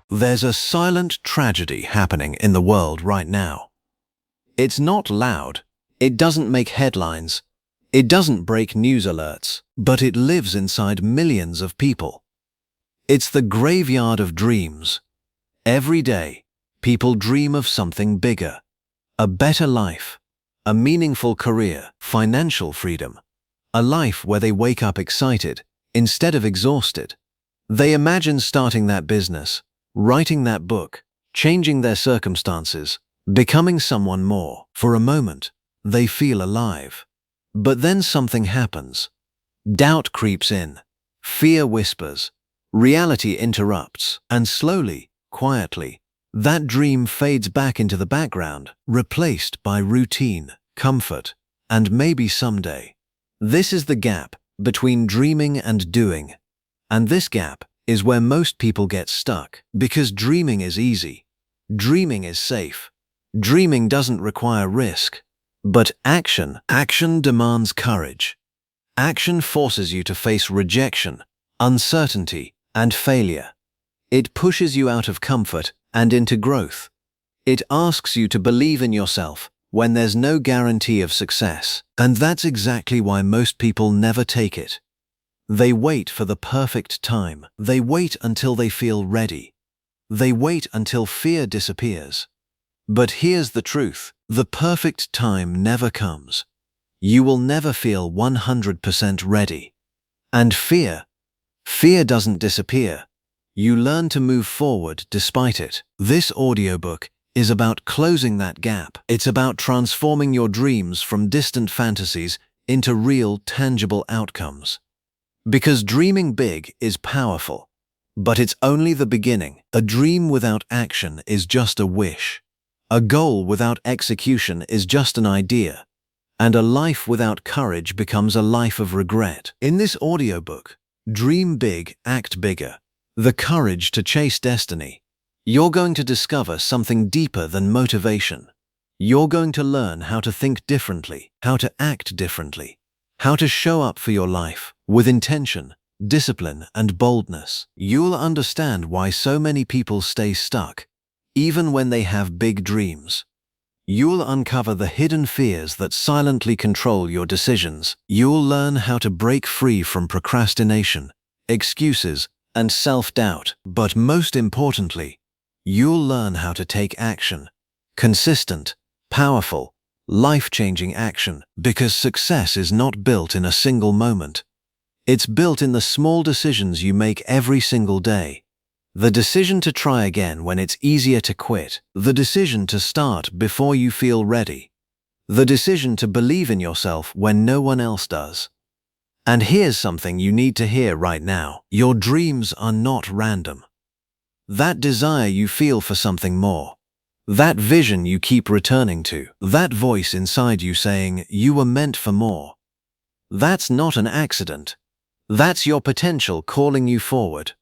There's a silent tragedy happening in the world right now. It's not loud. It doesn't make headlines. It doesn't break news alerts, but it lives inside millions of people. It's the graveyard of dreams. Every day, people dream of something bigger, a better life, a meaningful career, financial freedom, a life where they wake up excited instead of exhausted. They imagine starting that business, writing that book, changing their circumstances, becoming someone more. For a moment, they feel alive. But then something happens. Doubt creeps in, fear whispers, reality interrupts, and slowly, quietly, that dream fades back into the background, replaced by routine, comfort, and maybe someday. This is the gap between dreaming and doing. And this gap is where most people get stuck, because dreaming is easy. Dreaming is safe. Dreaming doesn't require risk. But action demands courage. Action forces you to face rejection, uncertainty, and failure. It pushes you out of comfort and into growth. It asks you to believe in yourself when there's no guarantee of success. And that's exactly why most people never take it. They wait for the perfect time. They wait until they feel ready. They wait until fear disappears. But here's the truth. The perfect time never comes. You will never feel 100% ready. And fear doesn't disappear. You learn to move forward despite it. This audiobook is about closing that gap. It's about transforming your dreams from distant fantasies into real, tangible outcomes. Because dreaming big is powerful, but it's only the beginning. A dream without action is just a wish. A goal without execution is just an idea. And a life without courage becomes a life of regret. In this audiobook, Dream Big, Act Bigger, the courage to chase destiny, you're going to discover something deeper than motivation. You're going to learn how to think differently, how to act differently, how to show up for your life with intention, discipline, and boldness. You'll understand why so many people stay stuck, even when they have big dreams. You'll uncover the hidden fears that silently control your decisions. You'll learn how to break free from procrastination, excuses, and self-doubt. But most importantly, you'll learn how to take action. Consistent, powerful, life-changing action. Because success is not built in a single moment. It's built in the small decisions you make every single day. The decision to try again when it's easier to quit. The decision to start before you feel ready. The decision to believe in yourself when no one else does. And here's something you need to hear right now. Your dreams are not random. That desire you feel for something more, that vision you keep returning to, that voice inside you saying you were meant for more, that's not an accident. That's your potential calling you forward.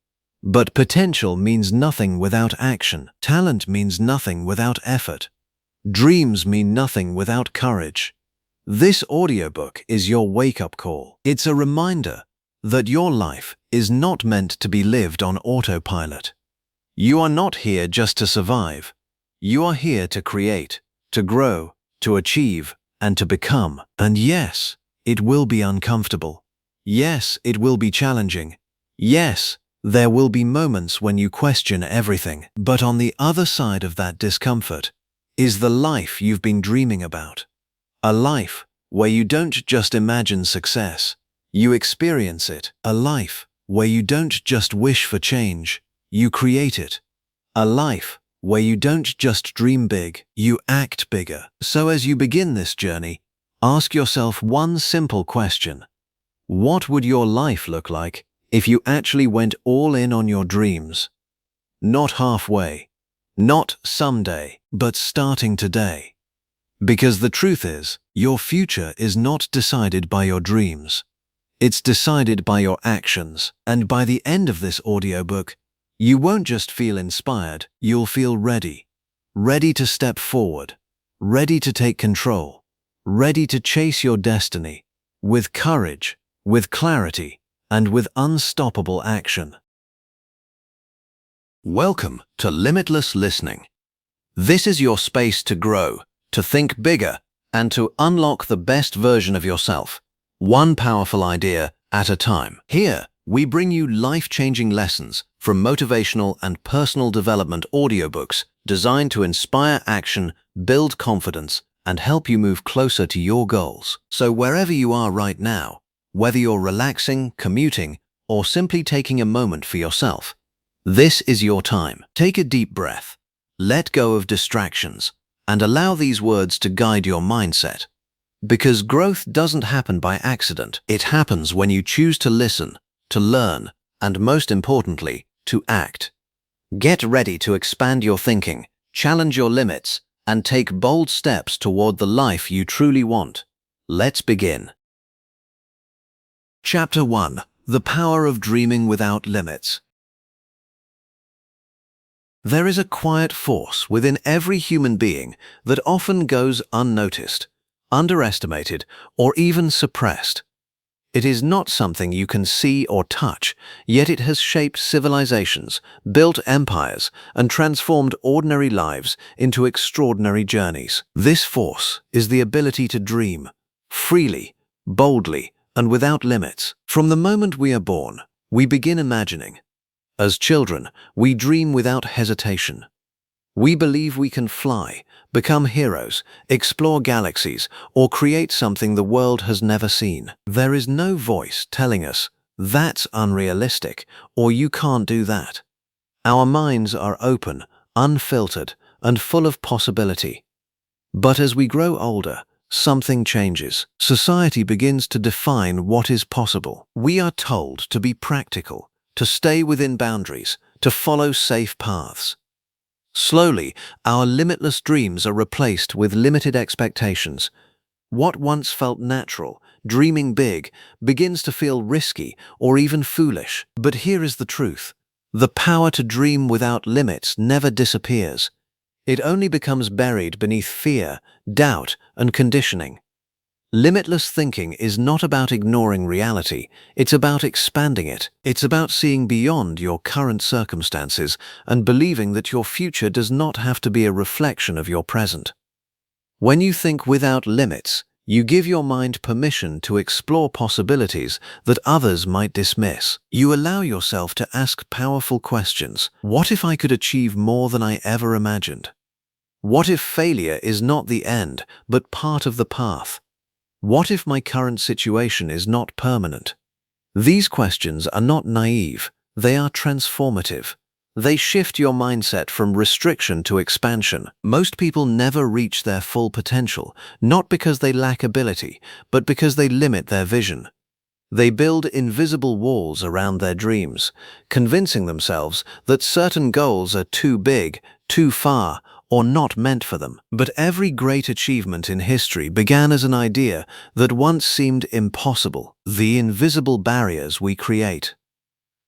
But potential means nothing without action. Talent means nothing without effort. Dreams mean nothing without courage. This audiobook is your wake-up call. It's a reminder that your life is not meant to be lived on autopilot. You are not here just to survive. You are here to create, to grow, to achieve, and to become. And yes, it will be uncomfortable. Yes, it will be challenging. Yes, there will be moments when you question everything. But on the other side of that discomfort is the life you've been dreaming about. A life where you don't just imagine success, you experience it. A life where you don't just wish for change, you create it. A life where you don't just dream big, you act bigger. So as you begin this journey, ask yourself one simple question. What would your life look like if you actually went all in on your dreams? Not halfway, not someday, but starting today. Because the truth is, your future is not decided by your dreams. It's decided by your actions. And by the end of this audiobook, you won't just feel inspired, you'll feel ready. Ready to step forward. Ready to take control. Ready to chase your destiny. With courage, with clarity, and with unstoppable action. Welcome to Limitless Listening. This is your space to grow, to think bigger, and to unlock the best version of yourself, one powerful idea at a time. Here, we bring you life-changing lessons from motivational and personal development audiobooks designed to inspire action, build confidence, and help you move closer to your goals. So wherever you are right now, whether you're relaxing, commuting, or simply taking a moment for yourself, this is your time. Take a deep breath, let go of distractions, and allow these words to guide your mindset. Because growth doesn't happen by accident. It happens when you choose to listen, to learn, and most importantly, to act. Get ready to expand your thinking, challenge your limits, and take bold steps toward the life you truly want. Let's begin. Chapter 1: The Power of Dreaming Without Limits. There is a quiet force within every human being that often goes unnoticed, underestimated, or even suppressed. It is not something you can see or touch, yet it has shaped civilizations, built empires, and transformed ordinary lives into extraordinary journeys. This force is the ability to dream, freely, boldly, and without limits. From the moment we are born, we begin imagining. As children, we dream without hesitation. We believe we can fly, become heroes, explore galaxies, or create something the world has never seen. There is no voice telling us, "That's unrealistic," or "You can't do that." Our minds are open, unfiltered, and full of possibility. But as we grow older, something changes. Society begins to define what is possible. We are told to be practical, to stay within boundaries, to follow safe paths. Slowly, our limitless dreams are replaced with limited expectations. What once felt natural, dreaming big, begins to feel risky or even foolish. But here is the truth. The power to dream without limits never disappears. It only becomes buried beneath fear, doubt, and conditioning. Limitless thinking is not about ignoring reality, it's about expanding it. It's about seeing beyond your current circumstances and believing that your future does not have to be a reflection of your present. When you think without limits, you give your mind permission to explore possibilities that others might dismiss. You allow yourself to ask powerful questions. What if I could achieve more than I ever imagined? What if failure is not the end, but part of the path? What if my current situation is not permanent? These questions are not naive, they are transformative. They shift your mindset from restriction to expansion. Most people never reach their full potential, not because they lack ability, but because they limit their vision. They build invisible walls around their dreams, convincing themselves that certain goals are too big, too far, or not meant for them. But every great achievement in history began as an idea that once seemed impossible. The invisible barriers we create.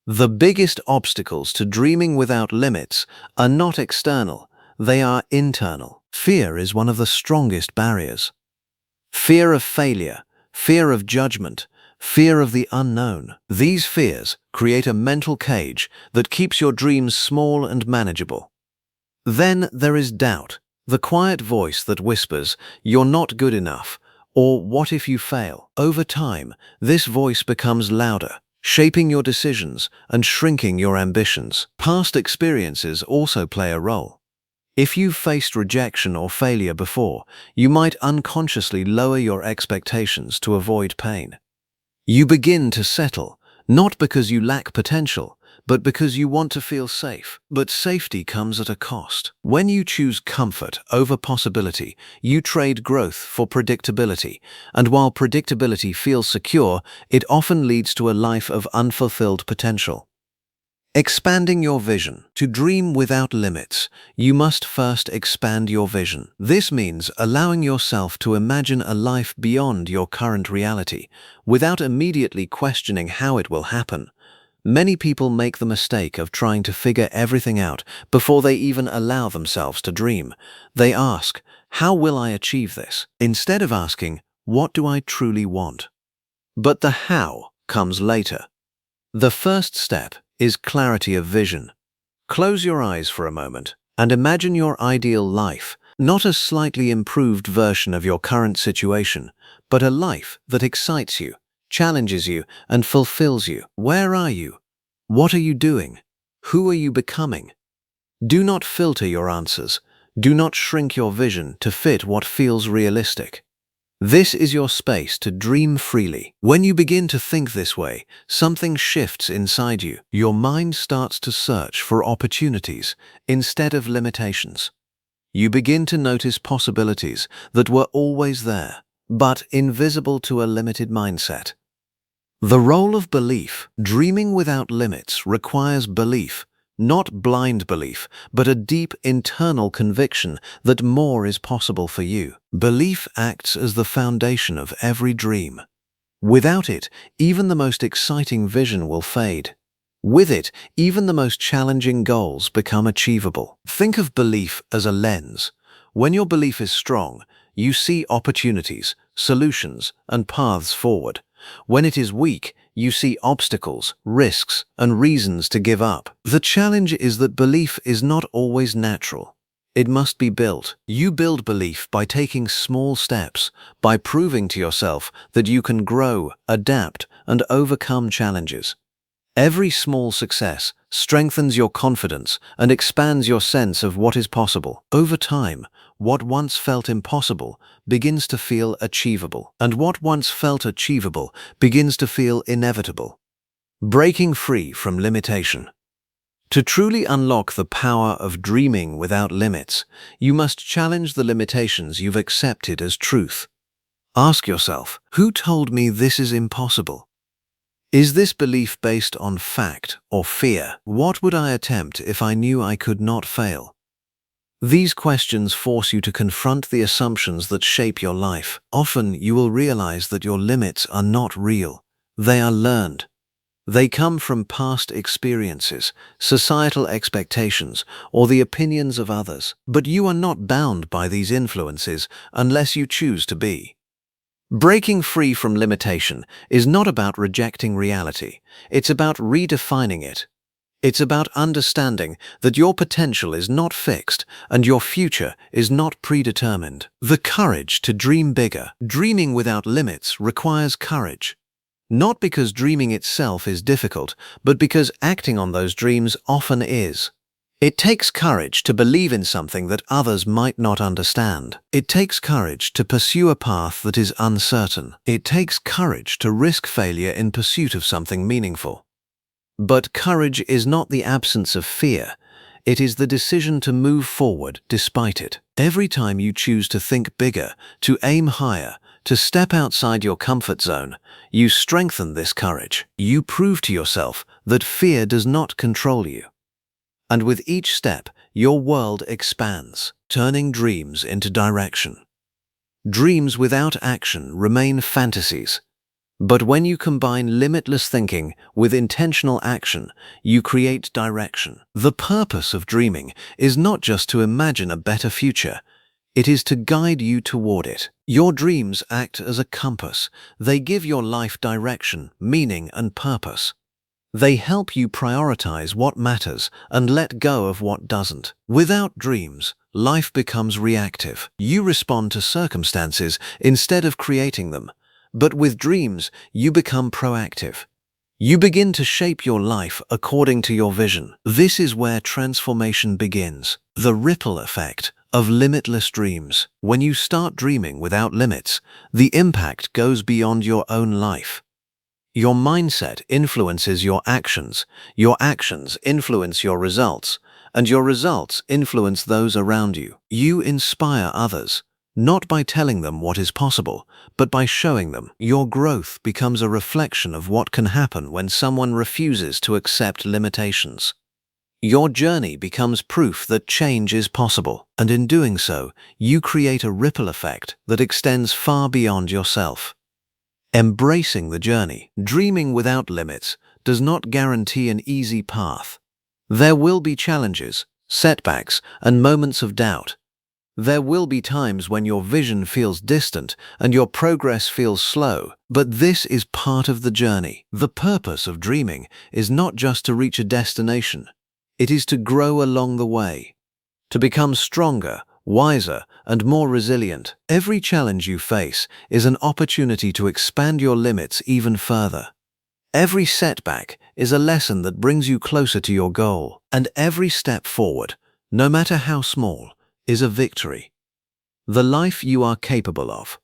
The biggest obstacles to dreaming without limits are not external, they are internal. Fear is one of the strongest barriers. Fear of failure, fear of judgment, fear of the unknown. These fears create a mental cage that keeps your dreams small and manageable. Then there is doubt, the quiet voice that whispers, "You're not good enough," or "What if you fail?" Over time, this voice becomes louder, shaping your decisions and shrinking your ambitions. Past experiences also play a role. If you've faced rejection or failure before, you might unconsciously lower your expectations to avoid pain. You begin to settle, not because you lack potential, but because you want to feel safe. But safety comes at a cost. When you choose comfort over possibility, you trade growth for predictability. And while predictability feels secure, it often leads to a life of unfulfilled potential. Expanding your vision. To dream without limits, you must first expand your vision. This means allowing yourself to imagine a life beyond your current reality, without immediately questioning how it will happen. Many people make the mistake of trying to figure everything out before they even allow themselves to dream. They ask, "How will I achieve this?" instead of asking, "What do I truly want?" But the how comes later. The first step is clarity of vision. Close your eyes for a moment and imagine your ideal life, not a slightly improved version of your current situation, but a life that excites you, challenges you, and fulfills you. Where are you? What are you doing? Who are you becoming? Do not filter your answers. Do not shrink your vision to fit what feels realistic. This is your space to dream freely. When you begin to think this way, something shifts inside you. Your mind starts to search for opportunities instead of limitations. You begin to notice possibilities that were always there, but invisible to a limited mindset. The role of belief, dreaming without limits, requires belief, not blind belief, but a deep internal conviction that more is possible for you. Belief acts as the foundation of every dream. Without it, even the most exciting vision will fade. With it, even the most challenging goals become achievable. Think of belief as a lens. When your belief is strong, you see opportunities, solutions, and paths forward. When it is weak, you see obstacles, risks, and reasons to give up. The challenge is that belief is not always natural. It must be built. You build belief by taking small steps, by proving to yourself that you can grow, adapt, and overcome challenges. Every small success strengthens your confidence and expands your sense of what is possible. Over time, what once felt impossible begins to feel achievable, and what once felt achievable begins to feel inevitable. Breaking free from limitation. To truly unlock the power of dreaming without limits, you must challenge the limitations you've accepted as truth. Ask yourself, who told me this is impossible? Is this belief based on fact or fear? What would I attempt if I knew I could not fail? These questions force you to confront the assumptions that shape your life. Often you will realize that your limits are not real. They are learned. They come from past experiences, societal expectations, or the opinions of others. But you are not bound by these influences unless you choose to be. Breaking free from limitation is not about rejecting reality. It's about redefining it. It's about understanding that your potential is not fixed and your future is not predetermined. The courage to dream bigger. Dreaming without limits requires courage. Not because dreaming itself is difficult, but because acting on those dreams often is. It takes courage to believe in something that others might not understand. It takes courage to pursue a path that is uncertain. It takes courage to risk failure in pursuit of something meaningful. But courage is not the absence of fear. It is the decision to move forward despite it. Every time you choose to think bigger, to aim higher, to step outside your comfort zone, you strengthen this courage. You prove to yourself that fear does not control you. And with each step, your world expands, turning dreams into direction. Dreams without action remain fantasies. But when you combine limitless thinking with intentional action, you create direction. The purpose of dreaming is not just to imagine a better future. It is to guide you toward it. Your dreams act as a compass. They give your life direction, meaning, and purpose. They help you prioritize what matters and let go of what doesn't. Without dreams, life becomes reactive. You respond to circumstances instead of creating them. But with dreams, you become proactive. You begin to shape your life according to your vision. This is where transformation begins. The ripple effect of limitless dreams. When you start dreaming without limits, the impact goes beyond your own life. Your mindset influences your actions influence your results, and your results influence those around you. You inspire others, not by telling them what is possible, but by showing them. Your growth becomes a reflection of what can happen when someone refuses to accept limitations. Your journey becomes proof that change is possible, and in doing so, you create a ripple effect that extends far beyond yourself. Embracing the journey. Dreaming without limits does not guarantee an easy path. There will be challenges, setbacks, and moments of doubt. There will be times when your vision feels distant and your progress feels slow, but this is part of the journey. The purpose of dreaming is not just to reach a destination. It is to grow along the way, to become stronger, wiser, and more resilient. Every challenge you face is an opportunity to expand your limits even further. Every setback is a lesson that brings you closer to your goal, and every step forward, no matter how small, is a victory. The life you are capable of.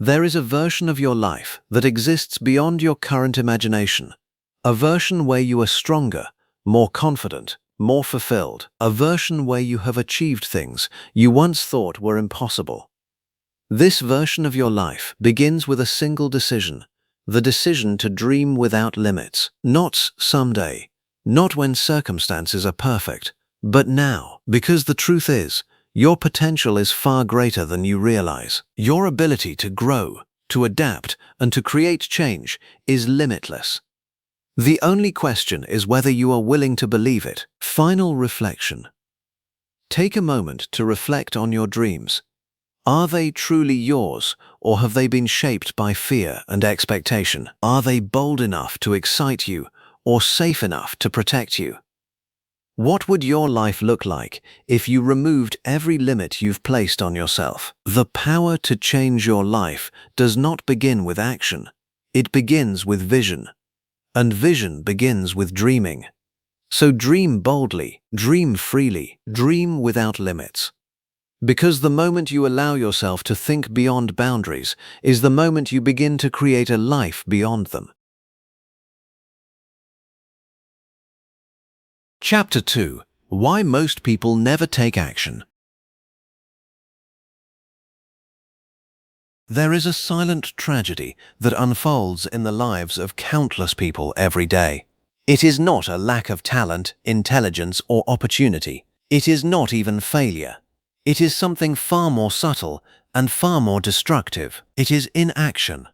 There is a version of your life that exists beyond your current imagination, a version where you are stronger, more confident, more fulfilled, a version where you have achieved things you once thought were impossible. This version of your life begins with a single decision, the decision to dream without limits, not someday, not when circumstances are perfect, but now, because the truth is, your potential is far greater than you realize. Your ability to grow, to adapt, and to create change is limitless. The only question is whether you are willing to believe it. Final reflection. Take a moment to reflect on your dreams. Are they truly yours, or have they been shaped by fear and expectation? Are they bold enough to excite you, or safe enough to protect you? What would your life look like if you removed every limit you've placed on yourself? The power to change your life does not begin with action. It begins with vision. And vision begins with dreaming. So dream boldly, dream freely, dream without limits. Because the moment you allow yourself to think beyond boundaries is the moment you begin to create a life beyond them. Chapter 2. Why most people never take action. There is a silent tragedy that unfolds in the lives of countless people every day. It is not a lack of talent, intelligence, or opportunity. It is not even failure. It is something far more subtle and far more destructive. It is inaction.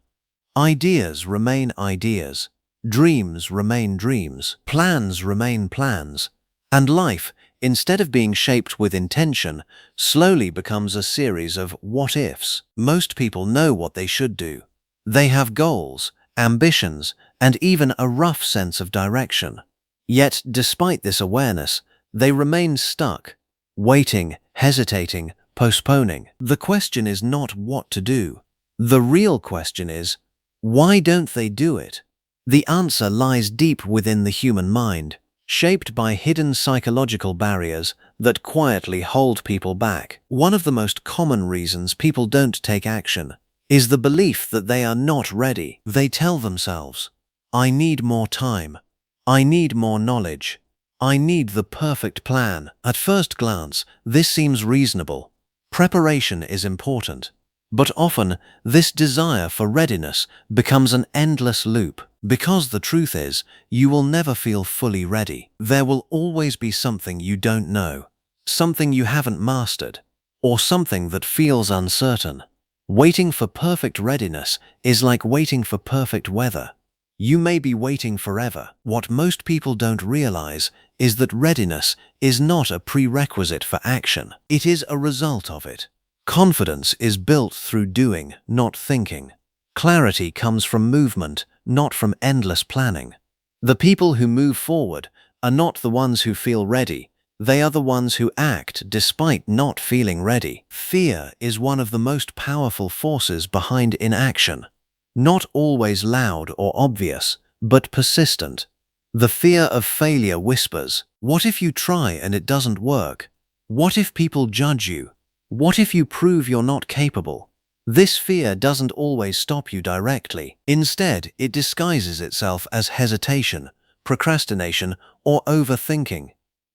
Ideas remain ideas. Dreams remain dreams. Plans remain plans. And life, instead of being shaped with intention, slowly becomes a series of what-ifs. Most people know what they should do. They have goals, ambitions, and even a rough sense of direction. Yet, despite this awareness, they remain stuck, waiting, hesitating, postponing. The question is not what to do. The real question is, why don't they do it? The answer lies deep within the human mind, shaped by hidden psychological barriers that quietly hold people back. One of the most common reasons people don't take action is the belief that they are not ready. They tell themselves, "I need more time. I need more knowledge. I need the perfect plan." At first glance, this seems reasonable. Preparation is important. But often, this desire for readiness becomes an endless loop. Because the truth is, you will never feel fully ready. There will always be something you don't know, something you haven't mastered, or something that feels uncertain. Waiting for perfect readiness is like waiting for perfect weather. You may be waiting forever. What most people don't realize is that readiness is not a prerequisite for action. It is a result of it. Confidence is built through doing, not thinking. Clarity comes from movement, not from endless planning. The people who move forward are not the ones who feel ready. They are the ones who act despite not feeling ready. Fear is one of the most powerful forces behind inaction. Not always loud or obvious, but persistent. The fear of failure whispers, "What if you try and it doesn't work? What if people judge you? What if you prove you're not capable?" This fear doesn't always stop you directly. Instead, it disguises itself as hesitation, procrastination, or overthinking.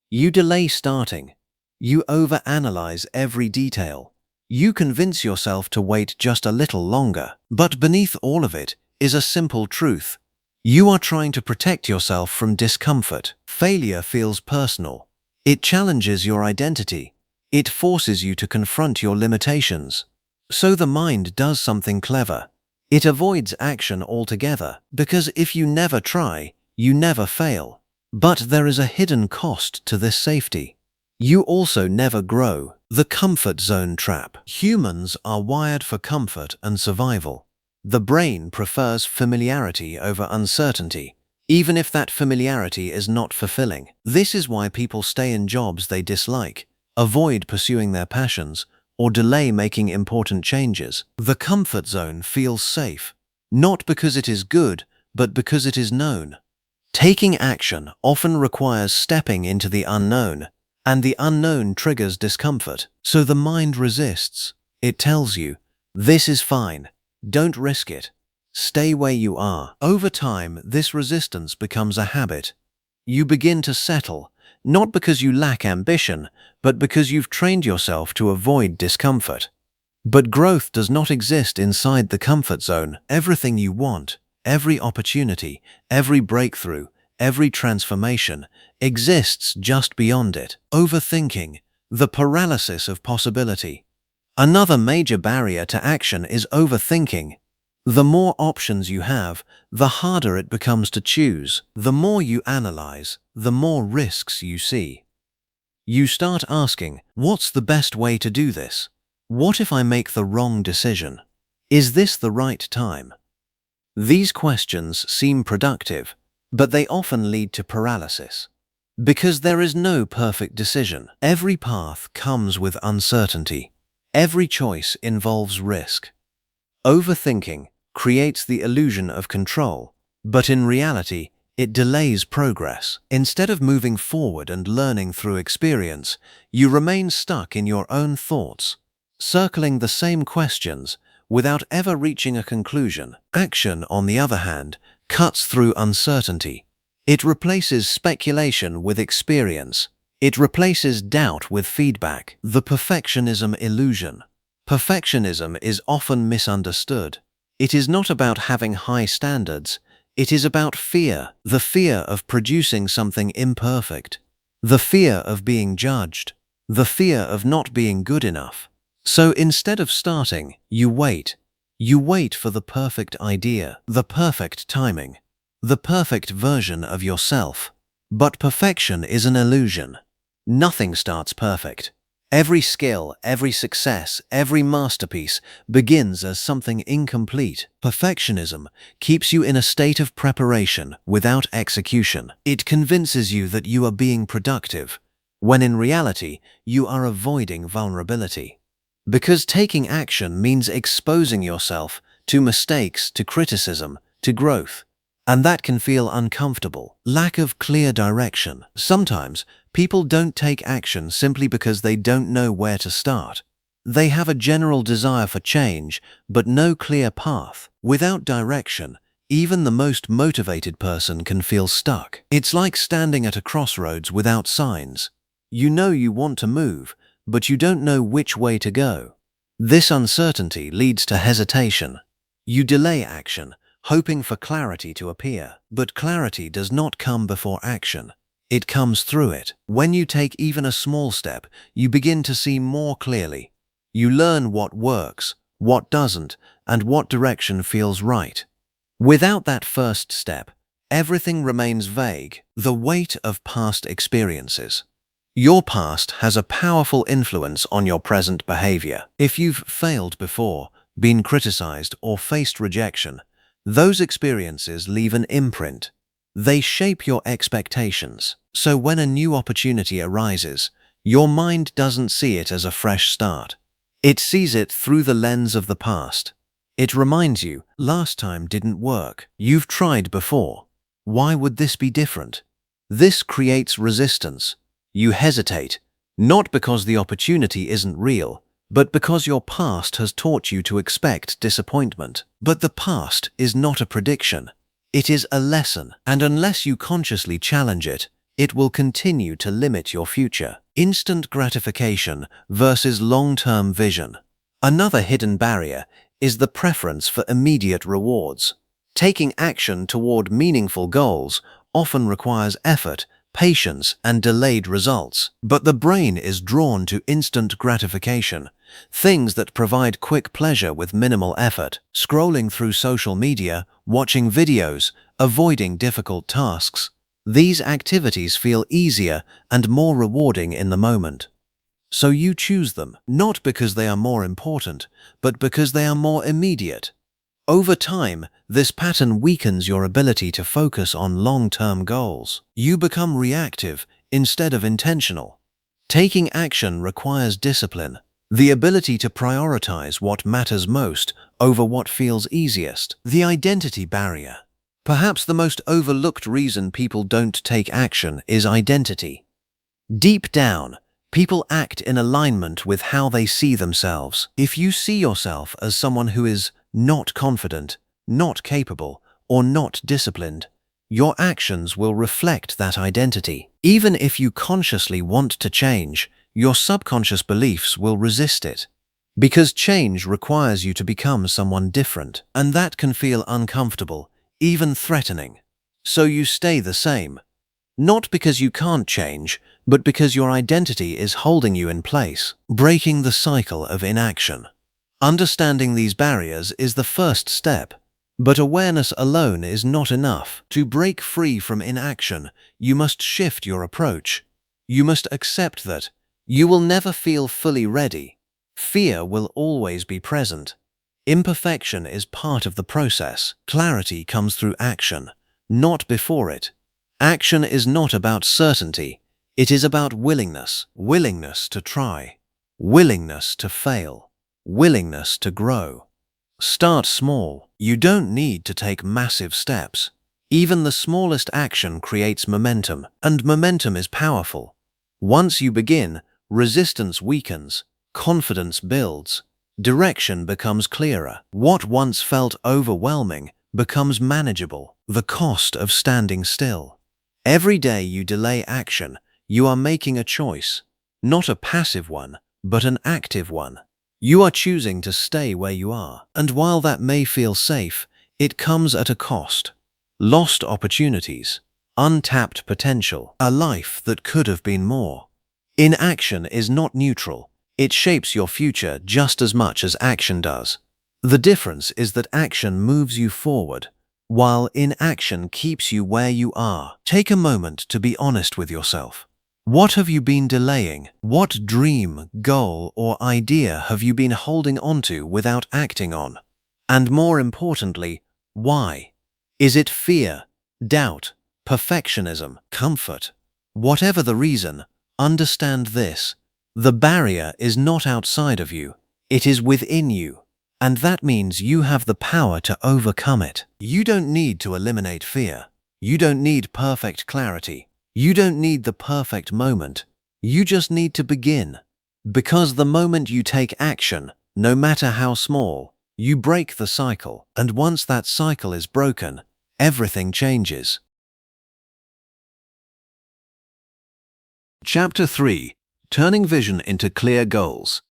You delay starting. You overanalyze every detail. You convince yourself to wait just a little longer. But beneath all of it is a simple truth. You are trying to protect yourself from discomfort. Failure feels personal. It challenges your identity. It forces you to confront your limitations. So the mind does something clever. It avoids action altogether, because if you never try, you never fail. But there is a hidden cost to this safety. You also never grow. The comfort zone trap. Humans are wired for comfort and survival. The brain prefers familiarity over uncertainty. even if that familiarity is not fulfilling. This is why people stay in jobs they dislike, avoid pursuing their passions, or delay making important changes. The comfort zone feels safe, not because it is good, but because it is known. Taking action often requires stepping into the unknown, and the unknown triggers discomfort. So the mind resists. It tells you, this is fine, don't risk it, stay where you are. Over time, this resistance becomes a habit. You begin to settle, not because you lack ambition, but because you've trained yourself to avoid discomfort. But growth does not exist inside the comfort zone. Everything you want, every opportunity, every breakthrough, every transformation exists just beyond it. Overthinking, the paralysis of possibility. Another major barrier to action is overthinking. The more options you have, the harder it becomes to choose. The more you analyze, the more risks you see. You start asking, what's the best way to do this? What if I make the wrong decision? Is this the right time? These questions seem productive, but they often lead to paralysis. Because there is no perfect decision. Every path comes with uncertainty. Every choice involves risk. Overthinking creates the illusion of control, but in reality, it delays progress. Instead of moving forward and learning through experience, you remain stuck in your own thoughts, circling the same questions without ever reaching a conclusion. Action, on the other hand, cuts through uncertainty. It replaces speculation with experience. It replaces doubt with feedback. The perfectionism illusion. Perfectionism is often misunderstood. It is not about having high standards. It is about fear, the fear of producing something imperfect, the fear of being judged, the fear of not being good enough. So instead of starting, you wait. You wait for the perfect idea, the perfect timing, the perfect version of yourself. But perfection is an illusion. Nothing starts perfect. Every skill, every success, every masterpiece begins as something incomplete. Perfectionism keeps you in a state of preparation without execution. It convinces you that you are being productive, when in reality, you are avoiding vulnerability. Because taking action means exposing yourself to mistakes, to criticism, to growth. And that can feel uncomfortable. Lack of clear direction. Sometimes, people don't take action simply because they don't know where to start. They have a general desire for change, but no clear path. Without direction, even the most motivated person can feel stuck. It's like standing at a crossroads without signs. You know you want to move, but you don't know which way to go. This uncertainty leads to hesitation. You delay action, hoping for clarity to appear. But clarity does not come before action. It comes through it. When you take even a small step, you begin to see more clearly. You learn what works, what doesn't, and what direction feels right. Without that first step, everything remains vague. The weight of past experiences. Your past has a powerful influence on your present behavior. If you've failed before, been criticized, or faced rejection, those experiences leave an imprint. They shape your expectations. So when a new opportunity arises, your mind doesn't see it as a fresh start. It sees it through the lens of the past. It reminds you, last time didn't work. You've tried before. Why would this be different? This creates resistance. You hesitate, not because the opportunity isn't real, but because your past has taught you to expect disappointment. But the past is not a prediction. It is a lesson, and unless you consciously challenge it, it will continue to limit your future. Instant gratification versus long-term vision. Another hidden barrier is the preference for immediate rewards. Taking action toward meaningful goals often requires effort, patience, and delayed results. But the brain is drawn to instant gratification, things that provide quick pleasure with minimal effort. Scrolling through social media, watching videos, avoiding difficult tasks. These activities feel easier and more rewarding in the moment. So you choose them, not because they are more important, but because they are more immediate. Over time, this pattern weakens your ability to focus on long-term goals. You become reactive instead of intentional. Taking action requires discipline, the ability to prioritize what matters most over what feels easiest. The identity barrier. Perhaps the most overlooked reason people don't take action is identity. Deep down, people act in alignment with how they see themselves. If you see yourself as someone who is not confident, not capable, or not disciplined, your actions will reflect that identity. Even if you consciously want to change, your subconscious beliefs will resist it. Because change requires you to become someone different, and that can feel uncomfortable, even threatening. So you stay the same. Not because you can't change, but because your identity is holding you in place, breaking the cycle of inaction. Understanding these barriers is the first step, but awareness alone is not enough. To break free from inaction, you must shift your approach. You must accept that you will never feel fully ready. Fear will always be present. Imperfection is part of the process. Clarity comes through action, not before it. Action is not about certainty. It is about willingness. Willingness to try. Willingness to fail. Willingness to grow. Start small. You don't need to take massive steps. Even the smallest action creates momentum, and momentum is powerful. Once you begin, resistance weakens, confidence builds, direction becomes clearer. What once felt overwhelming becomes manageable. The cost of standing still. Every day you delay action, you are making a choice. Not a passive one, but an active one. You are choosing to stay where you are, and while that may feel safe, it comes at a cost. Lost opportunities, untapped potential, a life that could have been more. Inaction is not neutral. It shapes your future just as much as action does. The difference is that action moves you forward, while inaction keeps you where you are. Take a moment to be honest with yourself. What have you been delaying? What dream, goal, or idea have you been holding onto without acting on? And more importantly, why? Is it fear, doubt, perfectionism, comfort? Whatever the reason, understand this. The barrier is not outside of you. It is within you. And that means you have the power to overcome it. You don't need to eliminate fear. You don't need perfect clarity. You don't need the perfect moment. You just need to begin. Because the moment you take action, no matter how small, you break the cycle. And once that cycle is broken, everything changes. Chapter 3. Turning Vision into Clear Goals.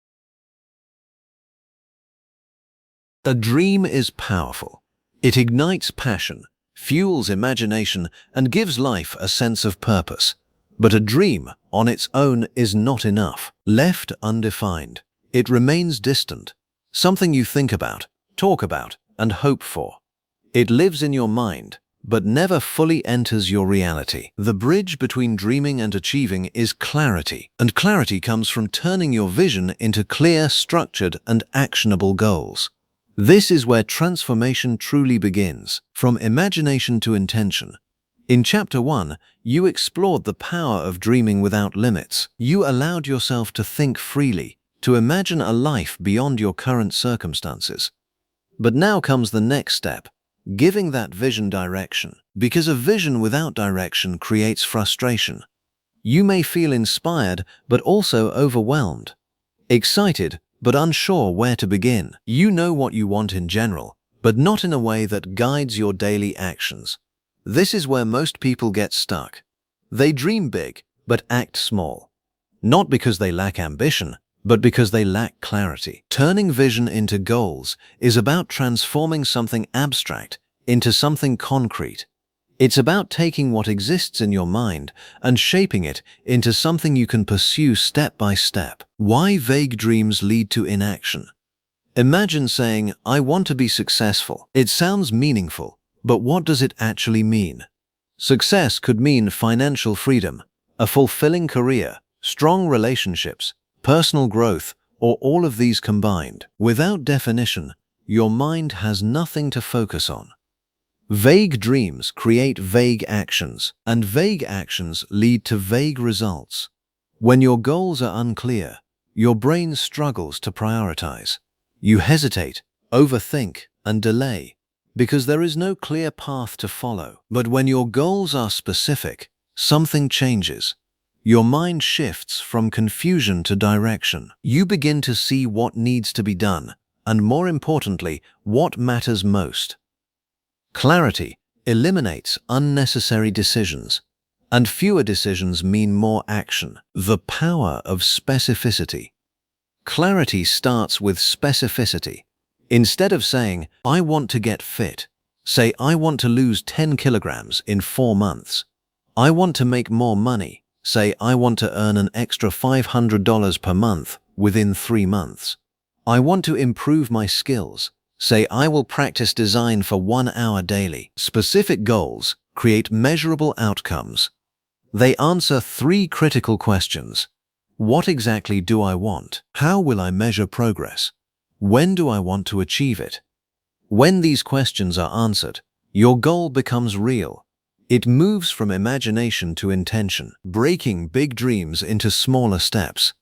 A dream is powerful. It ignites passion, fuels imagination, and gives life a sense of purpose. But a dream, on its own, is not enough. Left undefined, it remains distant, something you think about, talk about, and hope for. It lives in your mind, but never fully enters your reality. The bridge between dreaming and achieving is clarity, and clarity comes from turning your vision into clear, structured, and actionable goals. This is where transformation truly begins, from imagination to intention. In Chapter 1, you explored the power of dreaming without limits. You allowed yourself to think freely, to imagine a life beyond your current circumstances. But now comes the next step, giving that vision direction. Because a vision without direction creates frustration. You may feel inspired, but also overwhelmed. Excited, but unsure where to begin. You know what you want in general, but not in a way that guides your daily actions. This is where most people get stuck. They dream big, but act small. Not because they lack ambition, but because they lack clarity. Turning vision into goals is about transforming something abstract into something concrete. It's about taking what exists in your mind and shaping it into something you can pursue step by step. Why vague dreams lead to inaction? Imagine saying, "I want to be successful." It sounds meaningful, but what does it actually mean? Success could mean financial freedom, a fulfilling career, strong relationships, personal growth, or all of these combined. Without definition, your mind has nothing to focus on. Vague dreams create vague actions, and vague actions lead to vague results. When your goals are unclear, your brain struggles to prioritize. You hesitate, overthink, and delay because there is no clear path to follow. But when your goals are specific, something changes. Your mind shifts from confusion to direction. You begin to see what needs to be done, and more importantly, what matters most. Clarity eliminates unnecessary decisions, and fewer decisions mean more action. The power of specificity. Clarity starts with specificity. Instead of saying, "I want to get fit," say, "I want to lose 10 kilograms in 4 months." "I want to make more money," say, "I want to earn an extra $500 per month within 3 months." "I want to improve my skills," say, "I will practice design for 1 hour daily." Specific goals create measurable outcomes. They answer 3 critical questions. What exactly do I want? How will I measure progress? When do I want to achieve it? When these questions are answered, your goal becomes real. It moves from imagination to intention, breaking big dreams into smaller steps.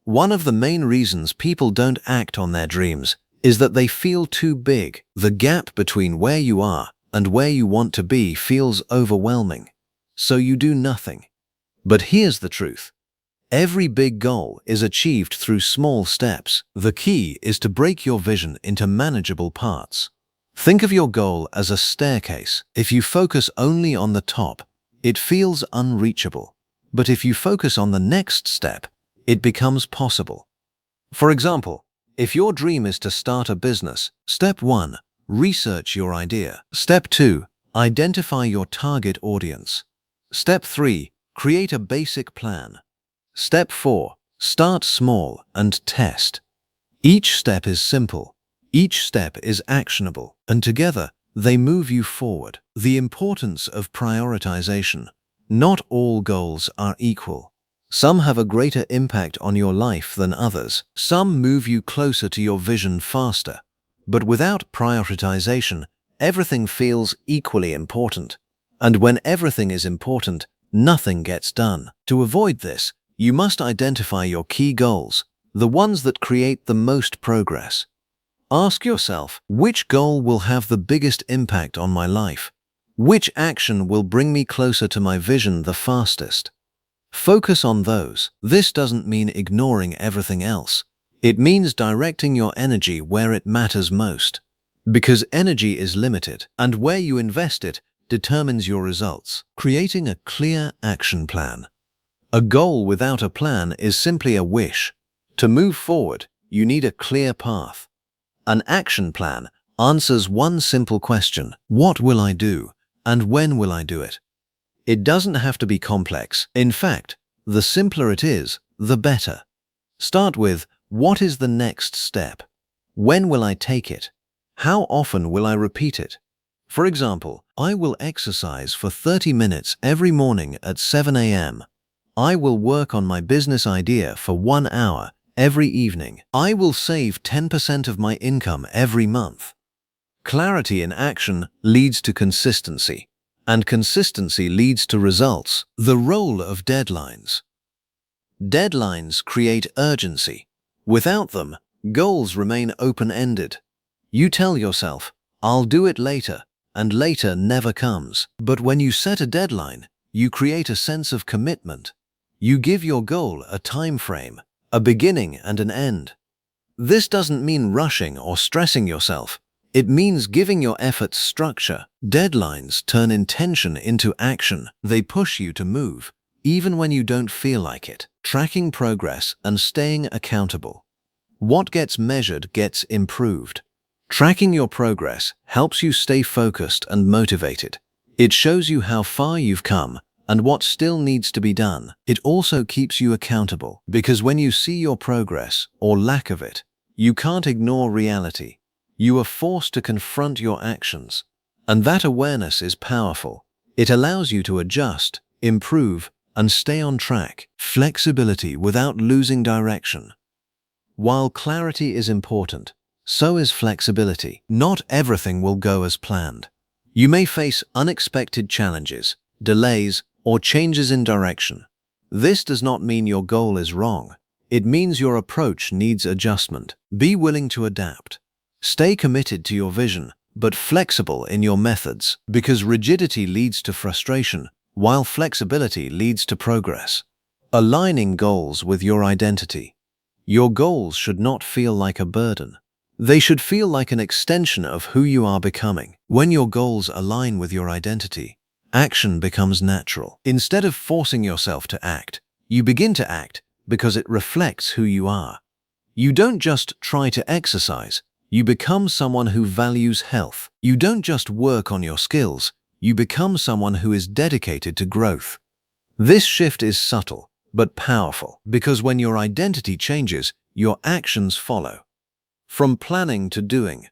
One of the main reasons people don't act on their dreams is that they feel too big. The gap between where you are and where you want to be feels overwhelming, so you do nothing. But here's the truth. Every big goal is achieved through small steps. The key is to break your vision into manageable parts. Think of your goal as a staircase. If you focus only on the top, it feels unreachable. But if you focus on the next step, it becomes possible. For example, if your dream is to start a business, step 1, research your idea. Step 2, identify your target audience. Step 3, create a basic plan. Step 4, start small and test. Each step is simple, each step is actionable, and together they move you forward. The importance of prioritization. Not all goals are equal. Some have a greater impact on your life than others. Some move you closer to your vision faster. But without prioritization, everything feels equally important. And when everything is important, nothing gets done. To avoid this, you must identify your key goals, the ones that create the most progress. Ask yourself, which goal will have the biggest impact on my life? Which action will bring me closer to my vision the fastest? Focus on those. This doesn't mean ignoring everything else. It means directing your energy where it matters most. Because energy is limited, and where you invest it determines your results. Creating a clear action plan. A goal without a plan is simply a wish. To move forward, you need a clear path. An action plan answers one simple question: what will I do, and when will I do it? It doesn't have to be complex. In fact, the simpler it is, the better. Start with, what is the next step? When will I take it? How often will I repeat it? For example, I will exercise for 30 minutes every morning at 7 a.m. I will work on my business idea for 1 hour every evening. I will save 10% of my income every month. Clarity in action leads to consistency, and consistency leads to results. The role of deadlines. Deadlines create urgency. Without them, goals remain open-ended. You tell yourself, "I'll do it later," and later never comes. But when you set a deadline, you create a sense of commitment. You give your goal a time frame, a beginning and an end. This doesn't mean rushing or stressing yourself. It means giving your efforts structure. Deadlines turn intention into action. They push you to move, even when you don't feel like it. Tracking progress and staying accountable. What gets measured gets improved. Tracking your progress helps you stay focused and motivated. It shows you how far you've come and what still needs to be done. It also keeps you accountable, because when you see your progress, or lack of it, you can't ignore reality. You are forced to confront your actions, and that awareness is powerful. It allows you to adjust, improve, and stay on track. Flexibility without losing direction. While clarity is important, so is flexibility. Not everything will go as planned. You may face unexpected challenges, delays, or changes in direction. This does not mean your goal is wrong. It means your approach needs adjustment. Be willing to adapt. Stay committed to your vision, but flexible in your methods, because rigidity leads to frustration, while flexibility leads to progress. Aligning goals with your identity. Your goals should not feel like a burden. They should feel like an extension of who you are becoming. When your goals align with your identity, action becomes natural. Instead of forcing yourself to act, you begin to act because it reflects who you are. You don't just try to exercise, you become someone who values health. You don't just work on your skills, you become someone who is dedicated to growth. This shift is subtle, but powerful, because when your identity changes, your actions follow. From planning to doing.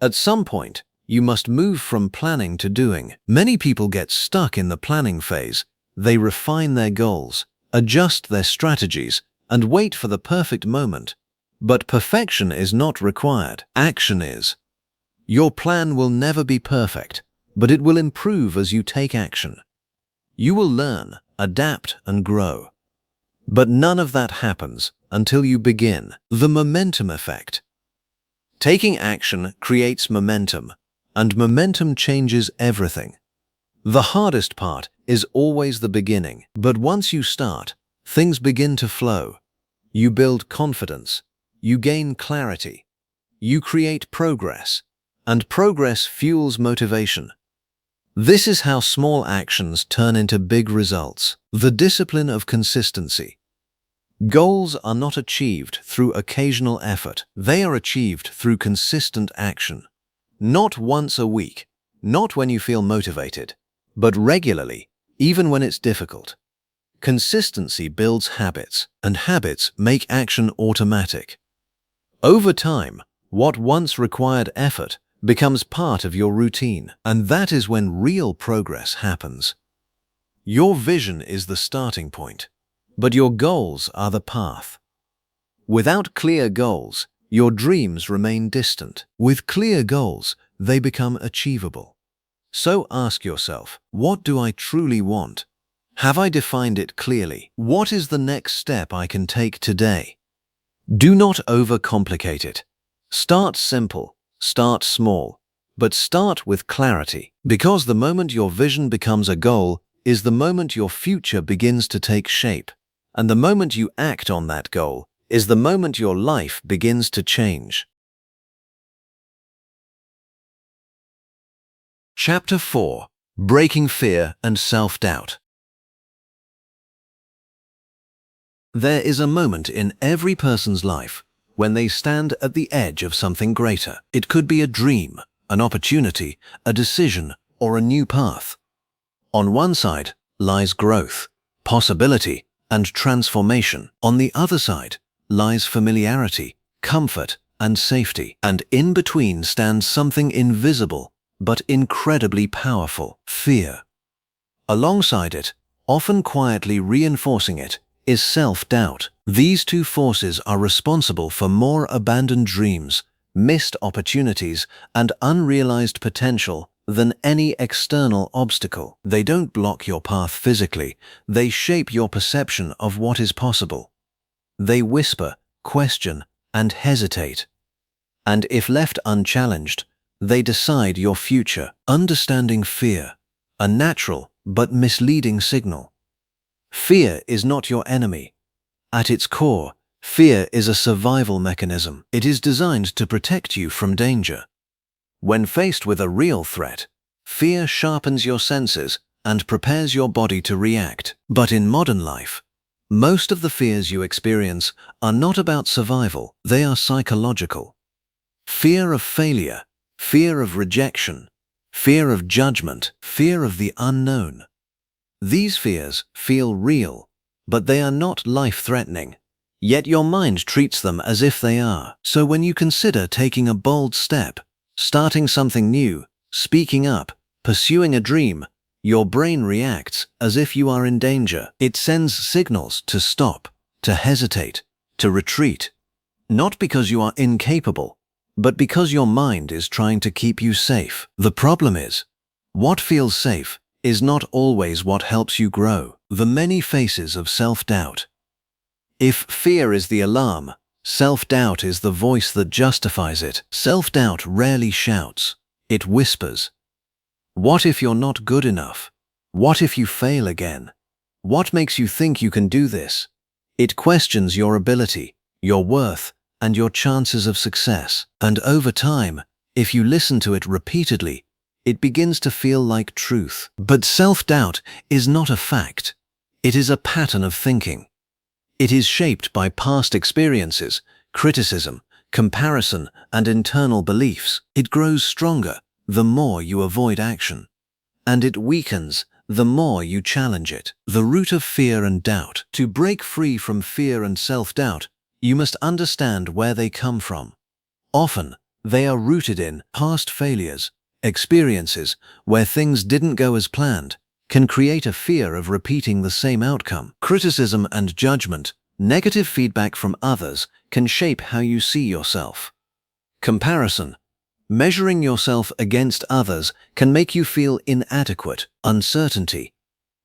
At some point, you must move from planning to doing. Many people get stuck in the planning phase. They refine their goals, adjust their strategies, and wait for the perfect moment. But perfection is not required. Action is. Your plan will never be perfect, but it will improve as you take action. You will learn, adapt, and grow. But none of that happens until you begin. The momentum effect. Taking action creates momentum, and momentum changes everything. The hardest part is always the beginning, but once you start, things begin to flow. You build confidence, you gain clarity, you create progress, and progress fuels motivation. This is how small actions turn into big results. The discipline of consistency. Goals are not achieved through occasional effort. They are achieved through consistent action. Not once a week, not when you feel motivated, but regularly, even when it's difficult. Consistency builds habits, and habits make action automatic. Over time, what once required effort becomes part of your routine, and that is when real progress happens. Your vision is the starting point, but your goals are the path. Without clear goals, your dreams remain distant. With clear goals, they become achievable. So ask yourself, what do I truly want? Have I defined it clearly? What is the next step I can take today? Do not overcomplicate it. Start simple, start small, but start with clarity, because the moment your vision becomes a goal is the moment your future begins to take shape. And the moment you act on that goal is the moment your life begins to change. Chapter 4. Breaking Fear and Self-Doubt. There is a moment in every person's life when they stand at the edge of something greater. It could be a dream, an opportunity, a decision, or a new path. On one side lies growth, possibility, and transformation. On the other side lies familiarity, comfort, and safety. And in between stands something invisible but incredibly powerful: fear. Alongside it, often quietly reinforcing it, is self-doubt. These two forces are responsible for more abandoned dreams, missed opportunities, and unrealized potential than any external obstacle. They don't block your path physically, they shape your perception of what is possible. They whisper, question, and hesitate. And if left unchallenged, they decide your future. Understanding fear, a natural but misleading signal. Fear is not your enemy. At its core, fear is a survival mechanism. It is designed to protect you from danger. When faced with a real threat, fear sharpens your senses and prepares your body to react. But in modern life, most of the fears you experience are not about survival, they are psychological. Fear of failure, fear of rejection, fear of judgment, fear of the unknown. These fears feel real, but they are not life-threatening. Yet your mind treats them as if they are. So when you consider taking a bold step, starting something new, speaking up, pursuing a dream, your brain reacts as if you are in danger. It sends signals to stop, to hesitate, to retreat. Not because you are incapable, but because your mind is trying to keep you safe. The problem is, what feels safe is not always what helps you grow. The many faces of self-doubt. If fear is the alarm, self-doubt is the voice that justifies it. Self-doubt rarely shouts. It whispers. What if you're not good enough? What if you fail again? What makes you think you can do this? It questions your ability, your worth, and your chances of success. And over time, if you listen to it repeatedly, it begins to feel like truth. But self-doubt is not a fact. It is a pattern of thinking. It is shaped by past experiences, criticism, comparison, and internal beliefs. It grows stronger the more you avoid action. And it weakens the more you challenge it. The root of fear and doubt. To break free from fear and self-doubt, you must understand where they come from. Often, they are rooted in past failures. Experiences where things didn't go as planned can create a fear of repeating the same outcome. Criticism and judgment, negative feedback from others, can shape how you see yourself. Comparison, measuring yourself against others, can make you feel inadequate. Uncertainty,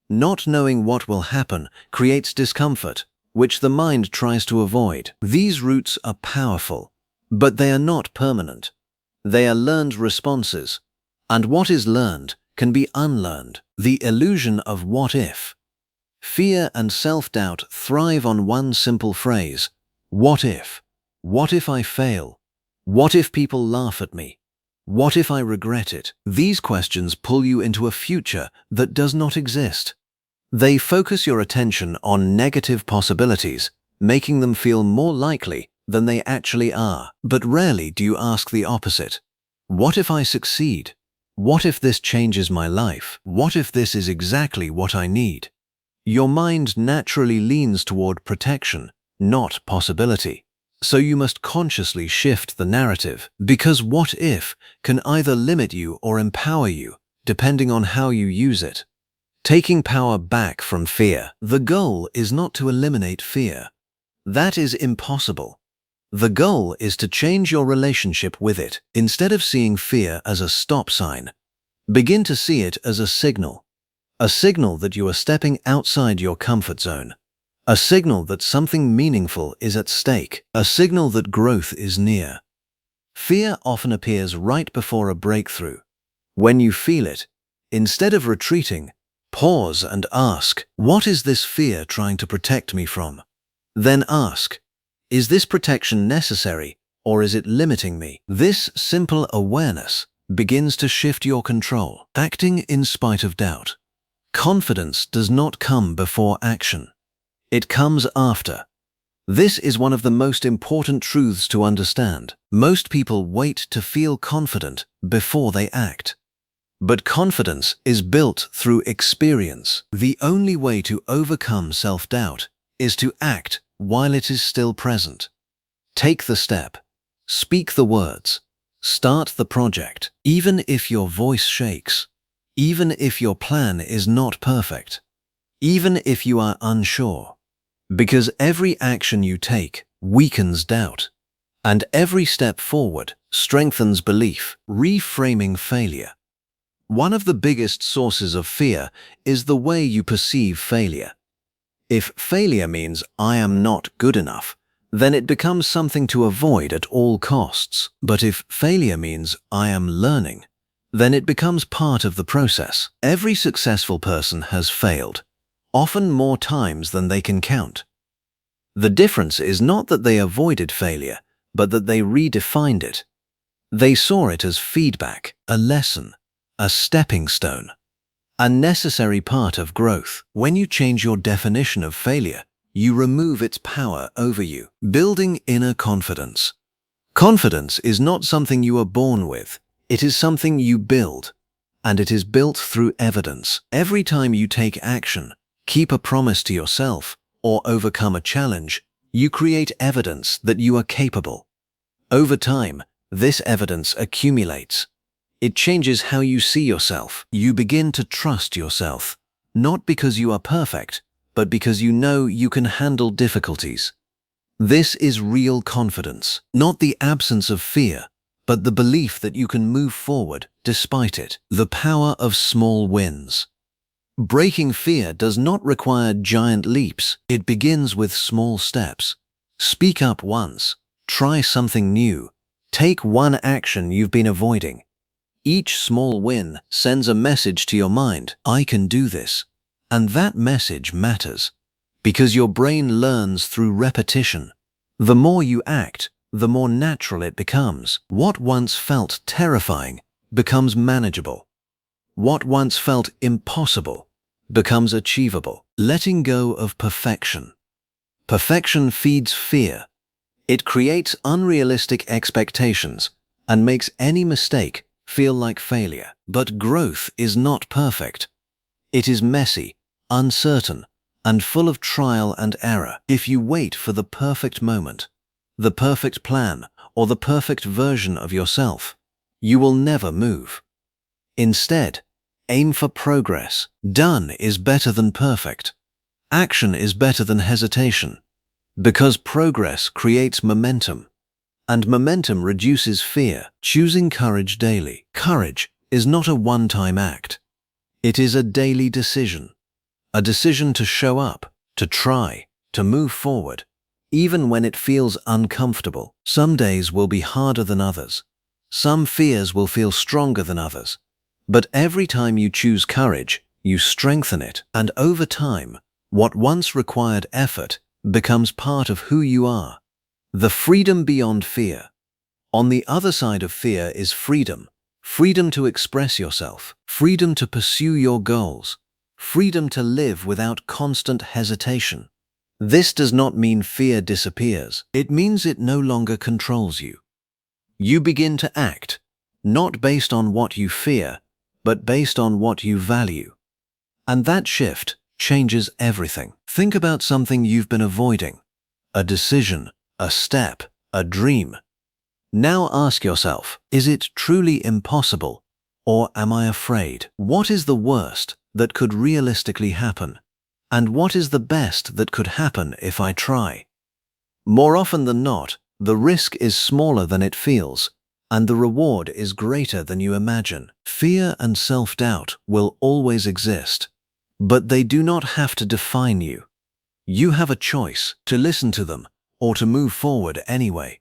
not knowing what will happen, creates discomfort, which the mind tries to avoid. These roots are powerful, but they are not permanent. They are learned responses, and what is learned can be unlearned. The illusion of what if. Fear and self-doubt thrive on one simple phrase: what if? What if I fail? What if people laugh at me? What if I regret it? These questions pull you into a future that does not exist. They focus your attention on negative possibilities, making them feel more likely than they actually are. But rarely do you ask the opposite. What if I succeed? What if this changes my life? What if this is exactly what I need? Your mind naturally leans toward protection, not possibility. So you must consciously shift the narrative, because what if can either limit you or empower you, depending on how you use it. Taking power back from fear. The goal is not to eliminate fear. That is impossible. The goal is to change your relationship with it. Instead of seeing fear as a stop sign, begin to see it as a signal that you are stepping outside your comfort zone, a signal that something meaningful is at stake, a signal that growth is near. Fear often appears right before a breakthrough. When you feel it, instead of retreating, pause and ask, what is this fear trying to protect me from? Then ask, is this protection necessary, or is it limiting me? This simple awareness begins to shift your control. Acting in spite of doubt. Confidence does not come before action. It comes after. This is one of the most important truths to understand. Most people wait to feel confident before they act. But confidence is built through experience. The only way to overcome self-doubt is to act while it is still present. Take the step. Speak the words. Start the project. Even if your voice shakes. Even if your plan is not perfect. Even if you are unsure. Because every action you take weakens doubt. And every step forward strengthens belief. Reframing failure. One of the biggest sources of fear is the way you perceive failure. If failure means I am not good enough, then it becomes something to avoid at all costs. But if failure means I am learning, then it becomes part of the process. Every successful person has failed, often more times than they can count. The difference is not that they avoided failure, but that they redefined it. They saw it as feedback, a lesson, a stepping stone, a necessary part of growth. When you change your definition of failure, you remove its power over you. Building inner confidence. Confidence is not something you are born with. It is something you build, and it is built through evidence. Every time you take action, keep a promise to yourself, or overcome a challenge, you create evidence that you are capable. Over time, this evidence accumulates. It changes how you see yourself. You begin to trust yourself, not because you are perfect, but because you know you can handle difficulties. This is real confidence, not the absence of fear, but the belief that you can move forward despite it. The power of small wins. Breaking fear does not require giant leaps. It begins with small steps. Speak up once. Try something new. Take one action you've been avoiding. Each small win sends a message to your mind, I can do this. And that message matters, because your brain learns through repetition. The more you act, the more natural it becomes. What once felt terrifying becomes manageable. What once felt impossible becomes achievable. Letting go of perfection. Perfection feeds fear. It creates unrealistic expectations and makes any mistake feel like failure. But growth is not perfect. It is messy, uncertain, and full of trial and error. If you wait for the perfect moment, the perfect plan, or the perfect version of yourself, you will never move. Instead, aim for progress. Done is better than perfect. Action is better than hesitation, because progress creates momentum, and momentum reduces fear. Choosing courage daily. Courage is not a one-time act. It is a daily decision. A decision to show up, to try, to move forward, even when it feels uncomfortable. Some days will be harder than others. Some fears will feel stronger than others. But every time you choose courage, you strengthen it. And over time, what once required effort becomes part of who you are. The freedom beyond fear. On the other side of fear is freedom. Freedom to express yourself. Freedom to pursue your goals. Freedom to live without constant hesitation. This does not mean fear disappears. It means it no longer controls you. You begin to act, not based on what you fear, but based on what you value. And that shift changes everything. Think about something you've been avoiding. A decision, a step, a dream. Now ask yourself, is it truly impossible, or am I afraid? What is the worst that could realistically happen? And what is the best that could happen if I try? More often than not, the risk is smaller than it feels, and the reward is greater than you imagine. Fear and self-doubt will always exist, but they do not have to define you. You have a choice to listen to them or to move forward anyway.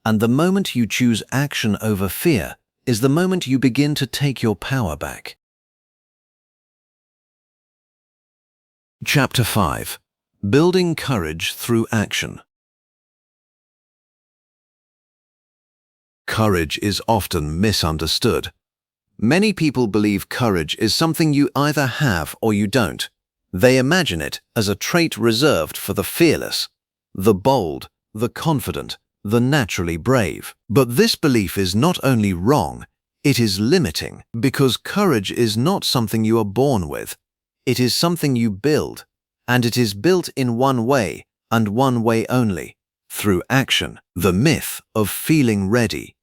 And the moment you choose action over fear is the moment you begin to take your power back. Chapter 5. Building Courage Through Action. Courage is often misunderstood. Many people believe courage is something you either have or you don't. They imagine it as a trait reserved for the fearless, the bold, the confident, the naturally brave. But this belief is not only wrong, it is limiting, because courage is not something you are born with. It is something you build, and it is built in one way, and one way only, through action. The myth of feeling ready.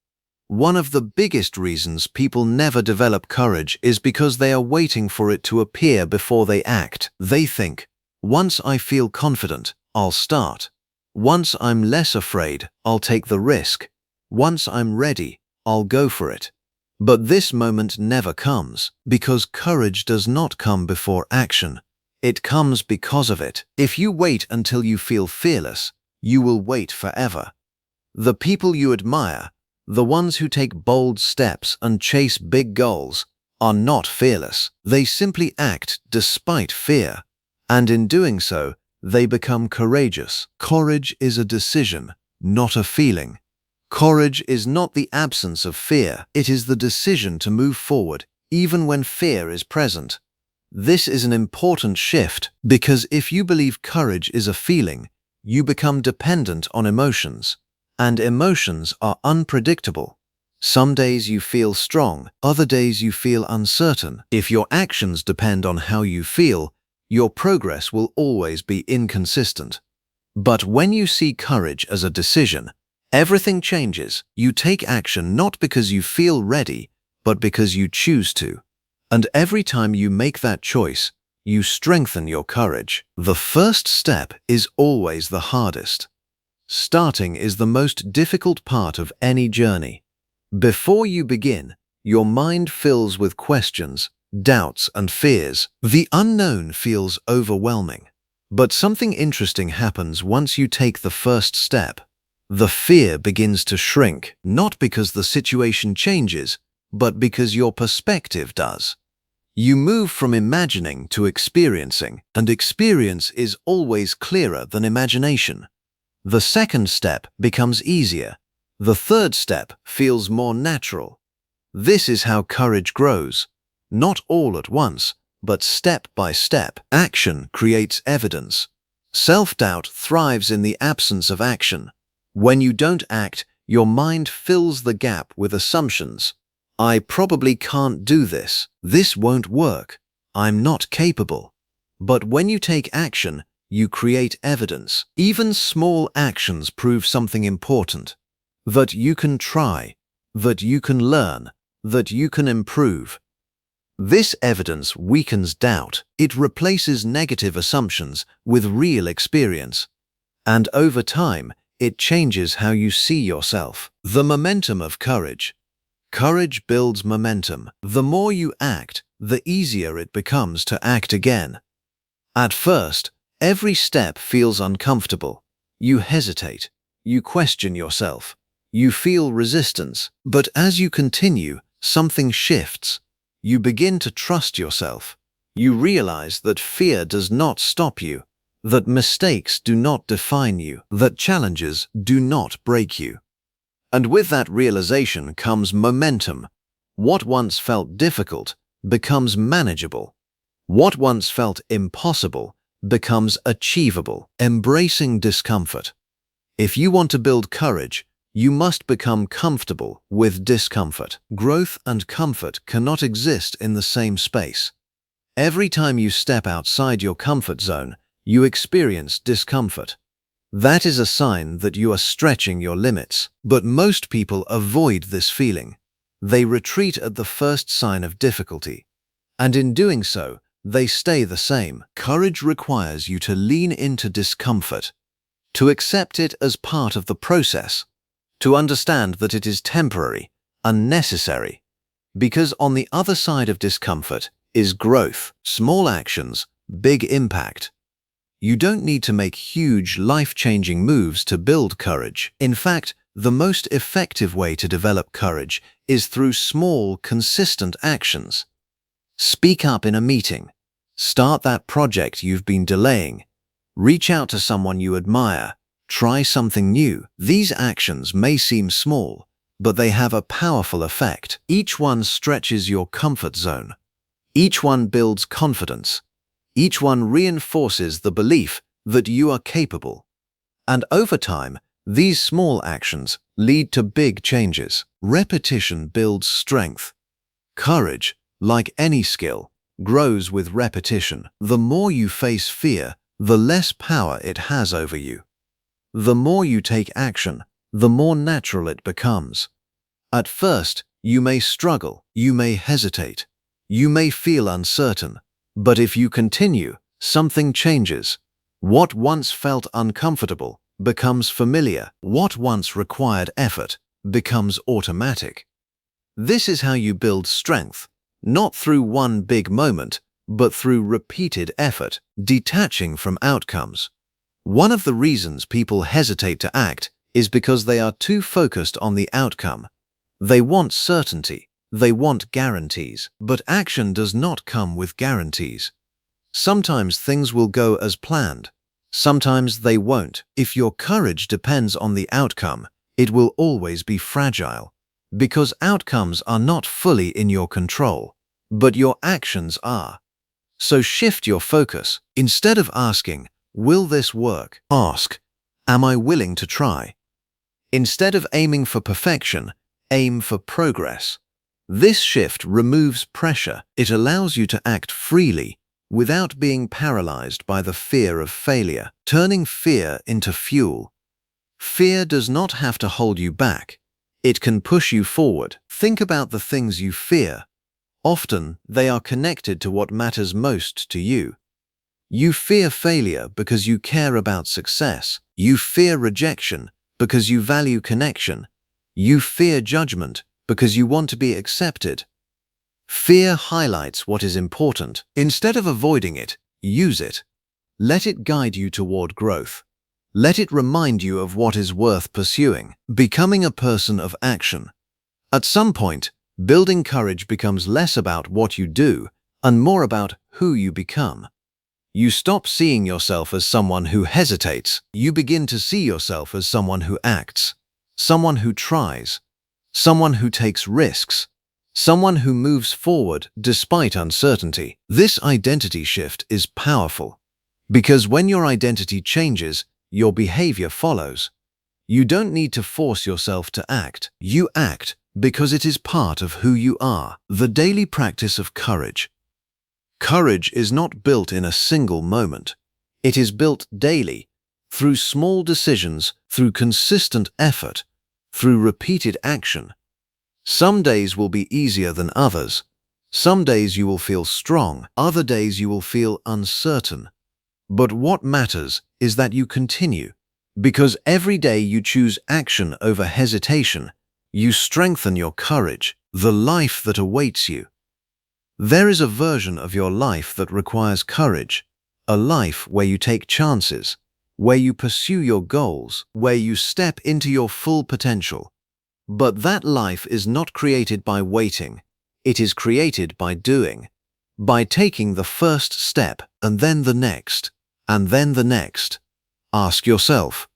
One of the biggest reasons people never develop courage is because they are waiting for it to appear before they act. They think, once I feel confident, I'll start. Once I'm less afraid, I'll take the risk. Once I'm ready, I'll go for it. But this moment never comes, because courage does not come before action. It comes because of it. If you wait until you feel fearless, you will wait forever. The people you admire, the ones who take bold steps and chase big goals, are not fearless. They simply act despite fear, and in doing so, they become courageous. Courage is a decision, not a feeling. Courage is not the absence of fear. It is the decision to move forward, even when fear is present. This is an important shift, because if you believe courage is a feeling, you become dependent on emotions, and emotions are unpredictable. Some days you feel strong, other days you feel uncertain. If your actions depend on how you feel, your progress will always be inconsistent. But when you see courage as a decision, everything changes. You take action not because you feel ready, but because you choose to. And every time you make that choice, you strengthen your courage. The first step is always the hardest. Starting is the most difficult part of any journey. Before you begin, your mind fills with questions, doubts, and fears. The unknown feels overwhelming. But something interesting happens once you take the first step. The fear begins to shrink, not because the situation changes, but because your perspective does. You move from imagining to experiencing, and experience is always clearer than imagination. The second step becomes easier. The third step feels more natural. This is how courage grows. Not all at once, but step by step. Action creates evidence. Self-doubt thrives in the absence of action. When you don't act, your mind fills the gap with assumptions. I probably can't do this. This won't work. I'm not capable. But when you take action, you create evidence. Even small actions prove something important. That you can try, that you can learn, that you can improve. This evidence weakens doubt. It replaces negative assumptions with real experience. And over time, it changes how you see yourself. The momentum of courage. Courage builds momentum. The more you act, the easier it becomes to act again. At first, every step feels uncomfortable. You hesitate. You question yourself. You feel resistance. But as you continue, something shifts. You begin to trust yourself. You realize that fear does not stop you, that mistakes do not define you, that challenges do not break you. And with that realization comes momentum. What once felt difficult becomes manageable. What once felt impossible becomes achievable. Embracing discomfort. If you want to build courage, you must become comfortable with discomfort. Growth and comfort cannot exist in the same space. Every time you step outside your comfort zone, you experience discomfort. That is a sign that you are stretching your limits. But most people avoid this feeling. They retreat at the first sign of difficulty. And in doing so, they stay the same. Courage requires you to lean into discomfort, to accept it as part of the process, to understand that it is temporary, unnecessary. Because on the other side of discomfort is growth, small actions, big impact. You don't need to make huge, life-changing moves to build courage. In fact, the most effective way to develop courage is through small, consistent actions. Speak up in a meeting. Start that project you've been delaying. Reach out to someone you admire. Try something new. These actions may seem small, but they have a powerful effect. Each one stretches your comfort zone. Each one builds confidence. Each one reinforces the belief that you are capable. And over time, these small actions lead to big changes. Repetition builds strength. Courage, like any skill, grows with repetition. The more you face fear, the less power it has over you. The more you take action, the more natural it becomes. At first, you may struggle, you may hesitate, you may feel uncertain, but if you continue, something changes. What once felt uncomfortable becomes familiar. What once required effort becomes automatic. This is how you build strength, not through one big moment, but through repeated effort, detaching from outcomes. One of the reasons people hesitate to act is because they are too focused on the outcome. They want certainty, they want guarantees, but action does not come with guarantees. Sometimes things will go as planned, sometimes they won't. If your courage depends on the outcome, it will always be fragile, because outcomes are not fully in your control, but your actions are. So shift your focus. Instead of asking, "Will this work?" ask, "Am I willing to try?" Instead of aiming for perfection, aim for progress. This shift removes pressure. It allows you to act freely without being paralyzed by the fear of failure, turning fear into fuel. Fear does not have to hold you back. It can push you forward. Think about the things you fear. Often, they are connected to what matters most to you. You fear failure because you care about success. You fear rejection because you value connection. You fear judgment because you want to be accepted. Fear highlights what is important. Instead of avoiding it, use it. Let it guide you toward growth. Let it remind you of what is worth pursuing. Becoming a person of action. At some point, building courage becomes less about what you do and more about who you become. You stop seeing yourself as someone who hesitates. You begin to see yourself as someone who acts, someone who tries, someone who takes risks, someone who moves forward despite uncertainty. This identity shift is powerful because when your identity changes, your behavior follows. You don't need to force yourself to act. You act because it is part of who you are. The daily practice of courage. Courage is not built in a single moment. It is built daily, through small decisions, through consistent effort, through repeated action. Some days will be easier than others. Some days you will feel strong, other days you will feel uncertain. But what matters is that you continue, because every day you choose action over hesitation, you strengthen your courage, the life that awaits you. There is a version of your life that requires courage, a life where you take chances, where you pursue your goals, where you step into your full potential. But that life is not created by waiting. It is created by doing, by taking the first step and then the next, and then the next. Ask yourself,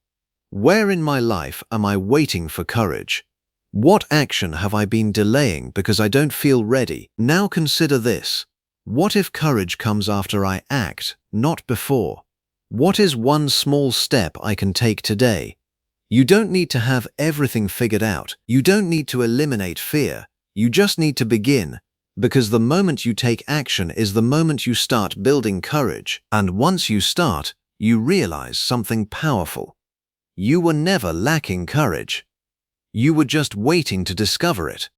where in my life am I waiting for courage? What action have I been delaying because I don't feel ready? Now consider this. What if courage comes after I act, not before? What is one small step I can take today? You don't need to have everything figured out. You don't need to eliminate fear. You just need to begin, because the moment you take action is the moment you start building courage. And once you start, you realize something powerful. You were never lacking courage. You were just waiting to discover it.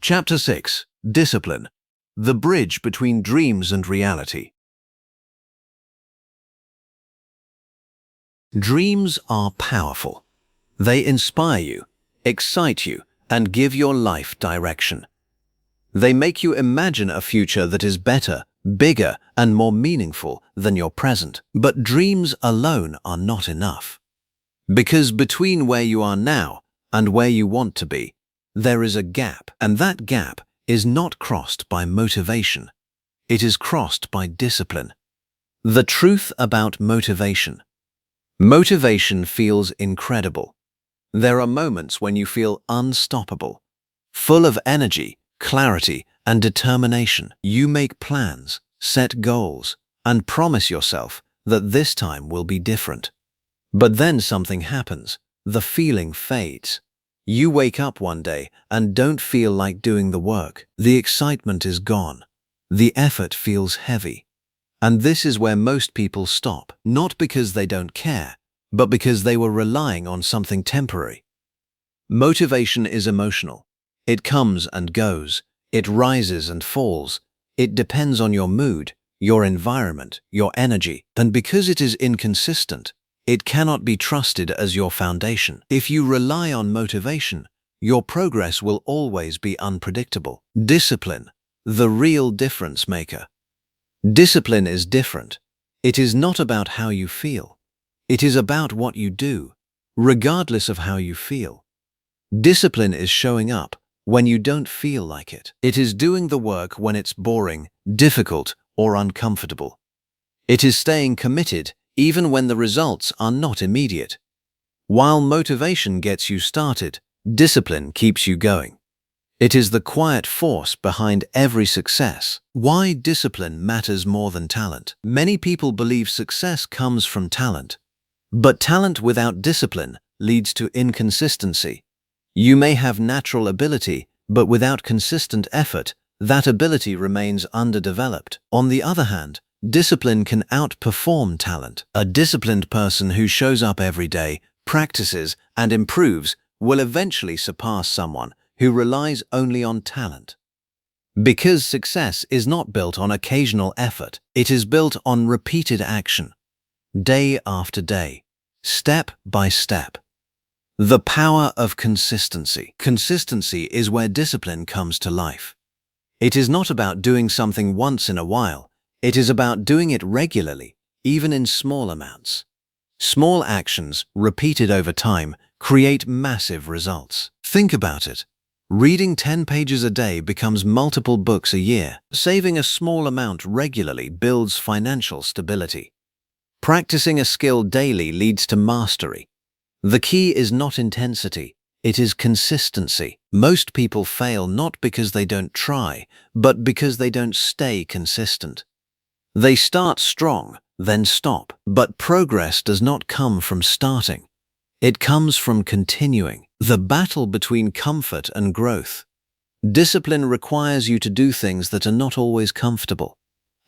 Chapter 6. Discipline. The bridge between dreams and reality. Dreams are powerful. They inspire you, excite you, and give your life direction. They make you imagine a future that is better, bigger, and more meaningful than your present. But dreams alone are not enough. Because between where you are now and where you want to be, there is a gap, and that gap is not crossed by motivation. It is crossed by discipline. The truth about motivation. Motivation feels incredible. There are moments when you feel unstoppable, full of energy, clarity, and determination. You make plans, set goals, and promise yourself that this time will be different. But then something happens. The feeling fades. You wake up one day and don't feel like doing the work. The excitement is gone. The effort feels heavy. And this is where most people stop, not because they don't care, but because they were relying on something temporary. Motivation is emotional. It comes and goes. It rises and falls. It depends on your mood, your environment, your energy. And because it is inconsistent, it cannot be trusted as your foundation. If you rely on motivation, your progress will always be unpredictable. Discipline, the real difference maker. Discipline is different. It is not about how you feel. It is about what you do, regardless of how you feel. Discipline is showing up when you don't feel like it. It is doing the work when it's boring, difficult, or uncomfortable. It is staying committed even when the results are not immediate. While motivation gets you started, discipline keeps you going. It is the quiet force behind every success. Why discipline matters more than talent. Many people believe success comes from talent. But talent without discipline leads to inconsistency. You may have natural ability, but without consistent effort, that ability remains underdeveloped. On the other hand, discipline can outperform talent. A disciplined person who shows up every day, practices, and improves will eventually surpass someone who relies only on talent. Because success is not built on occasional effort, it is built on repeated action, day after day, step by step. The power of consistency. Consistency is where discipline comes to life. It is not about doing something once in a while. It is about doing it regularly, even in small amounts. Small actions, repeated over time, create massive results. Think about it. Reading 10 pages a day becomes multiple books a year. Saving a small amount regularly builds financial stability. Practicing a skill daily leads to mastery. The key is not intensity, it is consistency. Most people fail not because they don't try, but because they don't stay consistent. They start strong, then stop. But progress does not come from starting. It comes from continuing. The battle between comfort and growth. Discipline requires you to do things that are not always comfortable.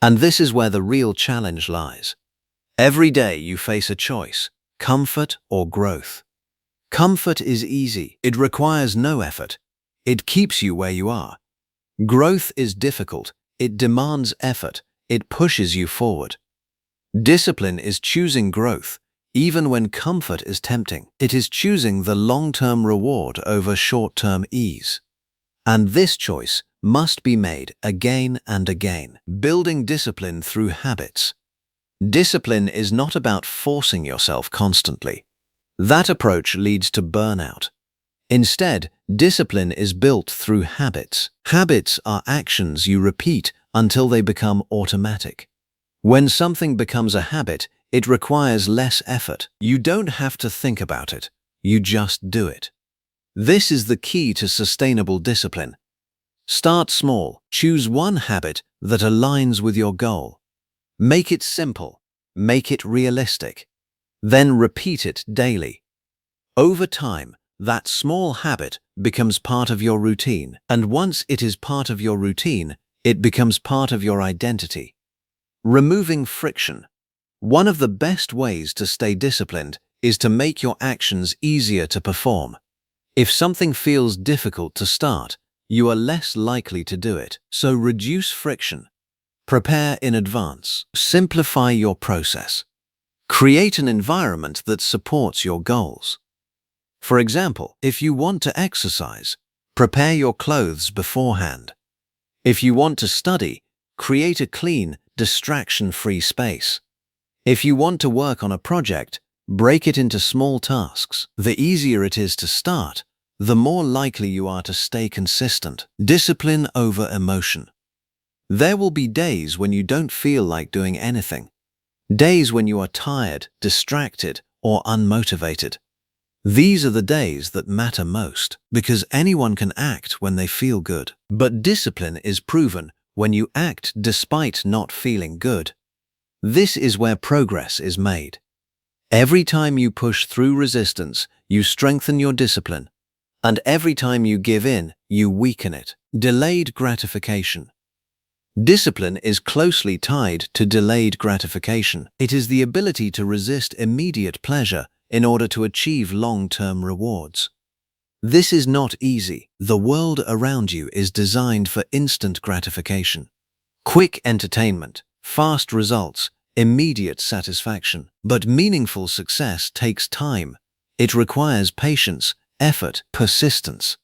And this is where the real challenge lies. Every day you face a choice, comfort or growth. Comfort is easy. It requires no effort. It keeps you where you are. Growth is difficult. It demands effort. It pushes you forward. Discipline is choosing growth, even when comfort is tempting. It is choosing the long-term reward over short-term ease. And this choice must be made again and again. Building discipline through habits. Discipline is not about forcing yourself constantly. That approach leads to burnout. Instead, discipline is built through habits. Habits are actions you repeat until they become automatic. When something becomes a habit, it requires less effort. You don't have to think about it. You just do it. This is the key to sustainable discipline. Start small. Choose one habit that aligns with your goal. Make it simple. Make it realistic. Then repeat it daily. Over time, that small habit becomes part of your routine. And once it is part of your routine, it becomes part of your identity. Removing friction. One of the best ways to stay disciplined is to make your actions easier to perform. If something feels difficult to start, you are less likely to do it. So reduce friction. Prepare in advance. Simplify your process. Create an environment that supports your goals. For example, if you want to exercise, prepare your clothes beforehand. If you want to study, create a clean, distraction-free space. If you want to work on a project, break it into small tasks. The easier it is to start, the more likely you are to stay consistent. Discipline over emotion. There will be days when you don't feel like doing anything. Days when you are tired, distracted, or unmotivated. These are the days that matter most, because anyone can act when they feel good. But discipline is proven when you act despite not feeling good. This is where progress is made. Every time you push through resistance, you strengthen your discipline. And every time you give in, you weaken it. Delayed gratification. Discipline is closely tied to delayed gratification. It is the ability to resist immediate pleasure in order to achieve long-term rewards. This is not easy. The world around you is designed for instant gratification. Quick entertainment, fast results, immediate satisfaction. But meaningful success takes time. It requires patience, effort, persistence.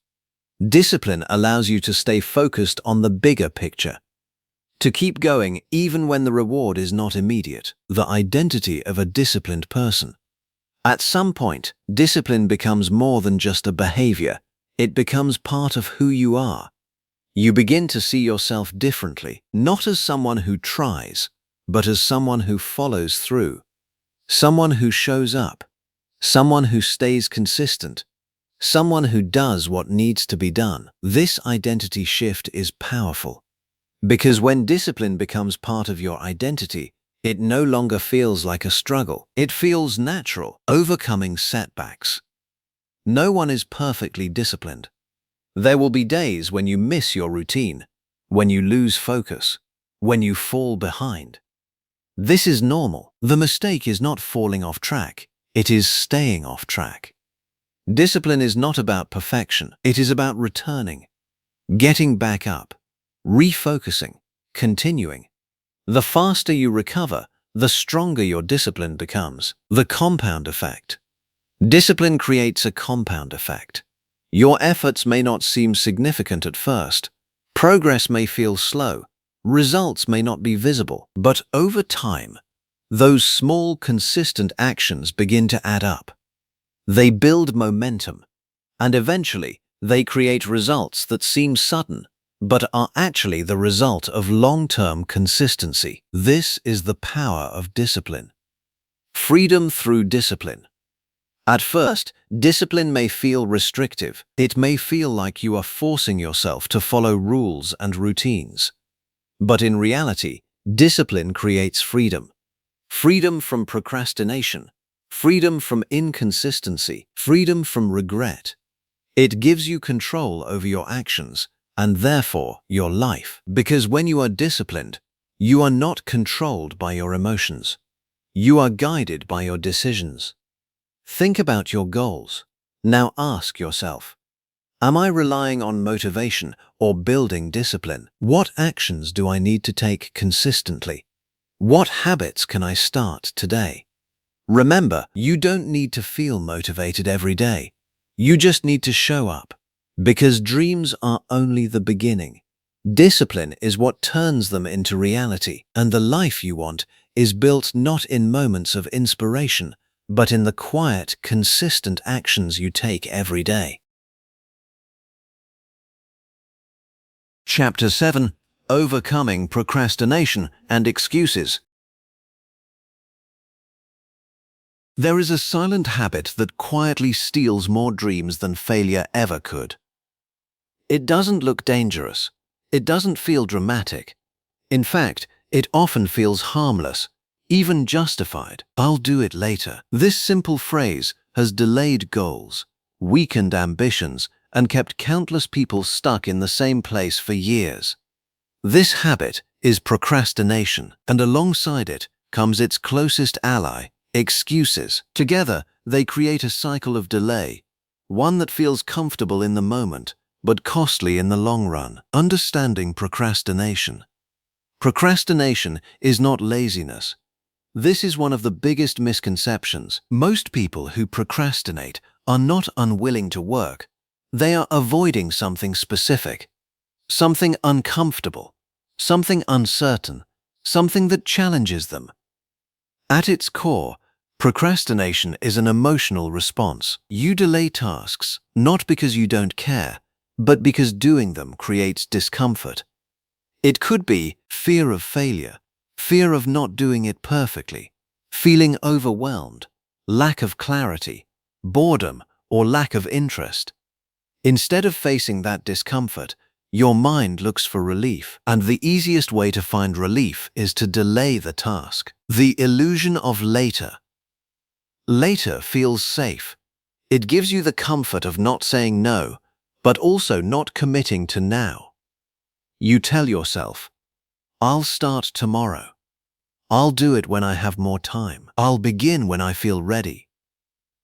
Discipline allows you to stay focused on the bigger picture. To keep going even when the reward is not immediate. The identity of a disciplined person. At some point, discipline becomes more than just a behavior. It becomes part of who you are. You begin to see yourself differently, not as someone who tries, but as someone who follows through. Someone who shows up. Someone who stays consistent. Someone who does what needs to be done. This identity shift is powerful. Because when discipline becomes part of your identity, it no longer feels like a struggle. It feels natural, overcoming setbacks. No one is perfectly disciplined. There will be days when you miss your routine, when you lose focus, when you fall behind. This is normal. The mistake is not falling off track. It is staying off track. Discipline is not about perfection. It is about returning, getting back up, refocusing, continuing. The faster you recover, the stronger your discipline becomes. The compound effect. Discipline creates a compound effect. Your efforts may not seem significant at first. Progress may feel slow. Results may not be visible. But over time, those small, consistent actions begin to add up. They build momentum, and eventually, they create results that seem sudden, but are actually the result of long-term consistency. This is the power of discipline. Freedom through discipline. At first, discipline may feel restrictive. It may feel like you are forcing yourself to follow rules and routines. But in reality, discipline creates freedom. Freedom from procrastination, freedom from inconsistency, freedom from regret. It gives you control over your actions and therefore your life. Because when you are disciplined, you are not controlled by your emotions. You are guided by your decisions. Think about your goals. Now ask yourself, am I relying on motivation or building discipline? What actions do I need to take consistently? What habits can I start today? Remember, you don't need to feel motivated every day. You just need to show up. Because dreams are only the beginning. Discipline is what turns them into reality, and the life you want is built not in moments of inspiration, but in the quiet, consistent actions you take every day. Chapter 7: Overcoming Procrastination and Excuses. There is a silent habit that quietly steals more dreams than failure ever could. It doesn't look dangerous. It doesn't feel dramatic. In fact, it often feels harmless, even justified. I'll do it later. This simple phrase has delayed goals, weakened ambitions, and kept countless people stuck in the same place for years. This habit is procrastination, and alongside it comes its closest ally, excuses. Together, they create a cycle of delay, one that feels comfortable in the moment, but costly in the long run. Understanding procrastination. Procrastination is not laziness. This is one of the biggest misconceptions. Most people who procrastinate are not unwilling to work. They are avoiding something specific, something uncomfortable, something uncertain, something that challenges them. At its core, procrastination is an emotional response. You delay tasks not because you don't care, but because doing them creates discomfort. It could be fear of failure, fear of not doing it perfectly, feeling overwhelmed, lack of clarity, boredom, or lack of interest. Instead of facing that discomfort, your mind looks for relief, and the easiest way to find relief is to delay the task. The illusion of later. Later feels safe. It gives you the comfort of not saying no, but also not committing to now. You tell yourself, I'll start tomorrow. I'll do it when I have more time. I'll begin when I feel ready.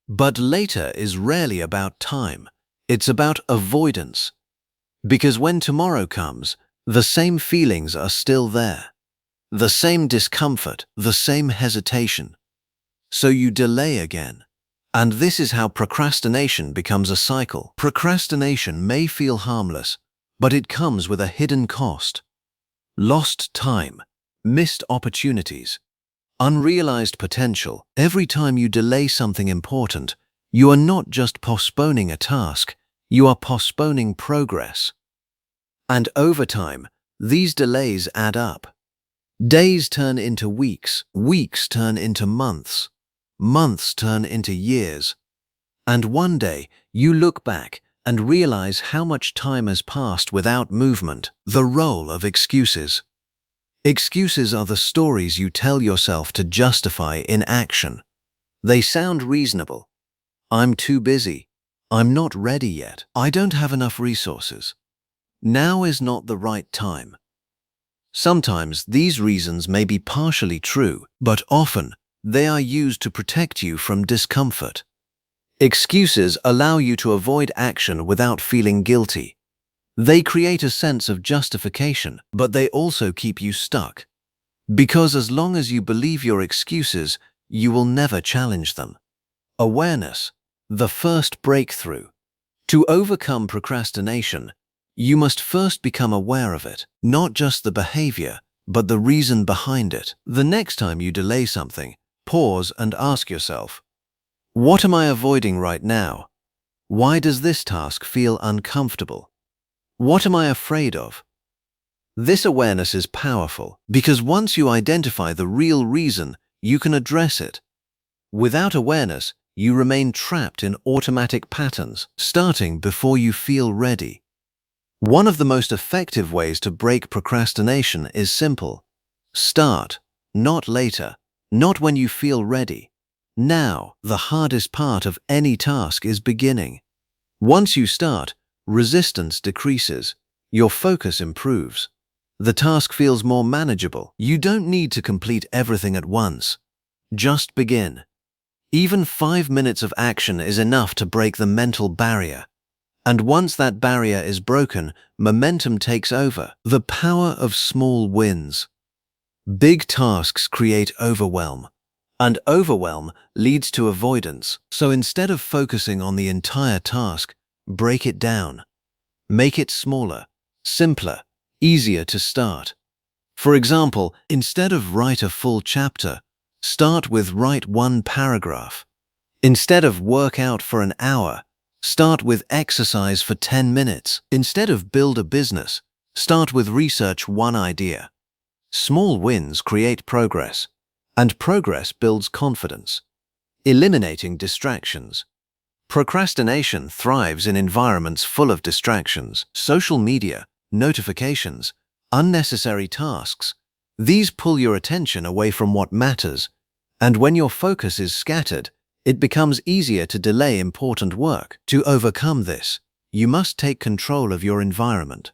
But later is rarely about time. It's about avoidance. Because when tomorrow comes, the same feelings are still there. The same discomfort, the same hesitation. So you delay again. And this is how procrastination becomes a cycle. Procrastination may feel harmless, but it comes with a hidden cost. Lost time, missed opportunities, unrealized potential. Every time you delay something important, you are not just postponing a task, you are postponing progress. And over time, these delays add up. Days turn into weeks, weeks turn into months, months turn into years. And one day, you look back and realize how much time has passed without movement. The role of excuses. Excuses are the stories you tell yourself to justify inaction. They sound reasonable. I'm too busy. I'm not ready yet. I don't have enough resources. Now is not the right time. Sometimes these reasons may be partially true, but often they are used to protect you from discomfort. Excuses allow you to avoid action without feeling guilty. They create a sense of justification, but they also keep you stuck. Because as long as you believe your excuses, you will never challenge them. Awareness. the first breakthrough. To overcome procrastination, you must first become aware of it, not just the behavior, but the reason behind it. The next time you delay something, pause and ask yourself, what am I avoiding right now? Why does this task feel uncomfortable? What am I afraid of? This awareness is powerful because once you identify the real reason, you can address it. Without awareness, you remain trapped in automatic patterns, starting before you feel ready. One of the most effective ways to break procrastination is simple. Start, not later, not when you feel ready. Now, the hardest part of any task is beginning. Once you start, resistance decreases, your focus improves. The task feels more manageable. You don't need to complete everything at once. Just begin. Even 5 minutes of action is enough to break the mental barrier. And once that barrier is broken, momentum takes over. The power of small wins. Big tasks create overwhelm, and overwhelm leads to avoidance. So instead of focusing on the entire task, break it down. Make it smaller, simpler, easier to start. For example, instead of write a full chapter, start with write one paragraph. Instead of work out for an hour, start with exercise for 10 minutes. Instead of build a business, start with research one idea. Small wins create progress, and progress builds confidence. Eliminating distractions. Procrastination thrives in environments full of distractions, social media, notifications, unnecessary tasks. These pull your attention away from what matters, and when your focus is scattered, it becomes easier to delay important work. To overcome this, you must take control of your environment.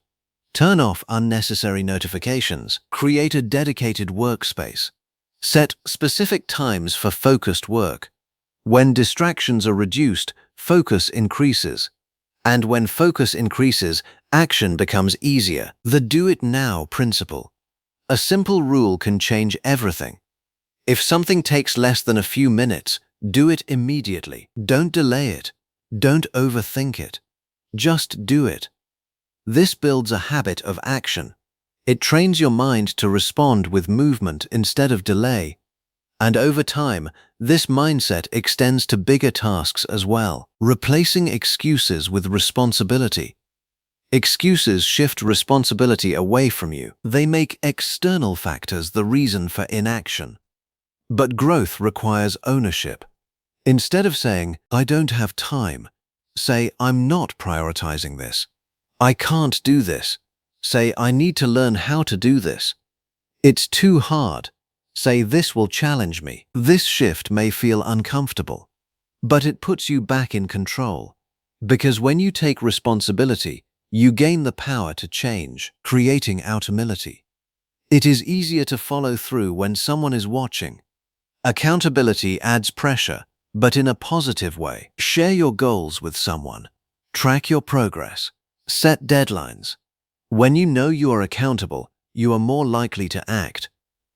Turn off unnecessary notifications. Create a dedicated workspace. Set specific times for focused work. When distractions are reduced, focus increases. And when focus increases, action becomes easier. The do it now principle. A simple rule can change everything. If something takes less than a few minutes, do it immediately. Don't delay it. Don't overthink it. Just do it. This builds a habit of action. It trains your mind to respond with movement instead of delay. And over time, this mindset extends to bigger tasks as well. Replacing excuses with responsibility. Excuses shift responsibility away from you. They make external factors the reason for inaction. But growth requires ownership. Instead of saying, I don't have time, say, I'm not prioritizing this. I can't do this. Say, I need to learn how to do this. It's too hard. Say, this will challenge me. This shift may feel uncomfortable, but it puts you back in control. Because when you take responsibility, you gain the power to change, creating humility. It is easier to follow through when someone is watching. Accountability adds pressure, but in a positive way. Share your goals with someone. Track your progress. Set deadlines. When you know you are accountable, you are more likely to act.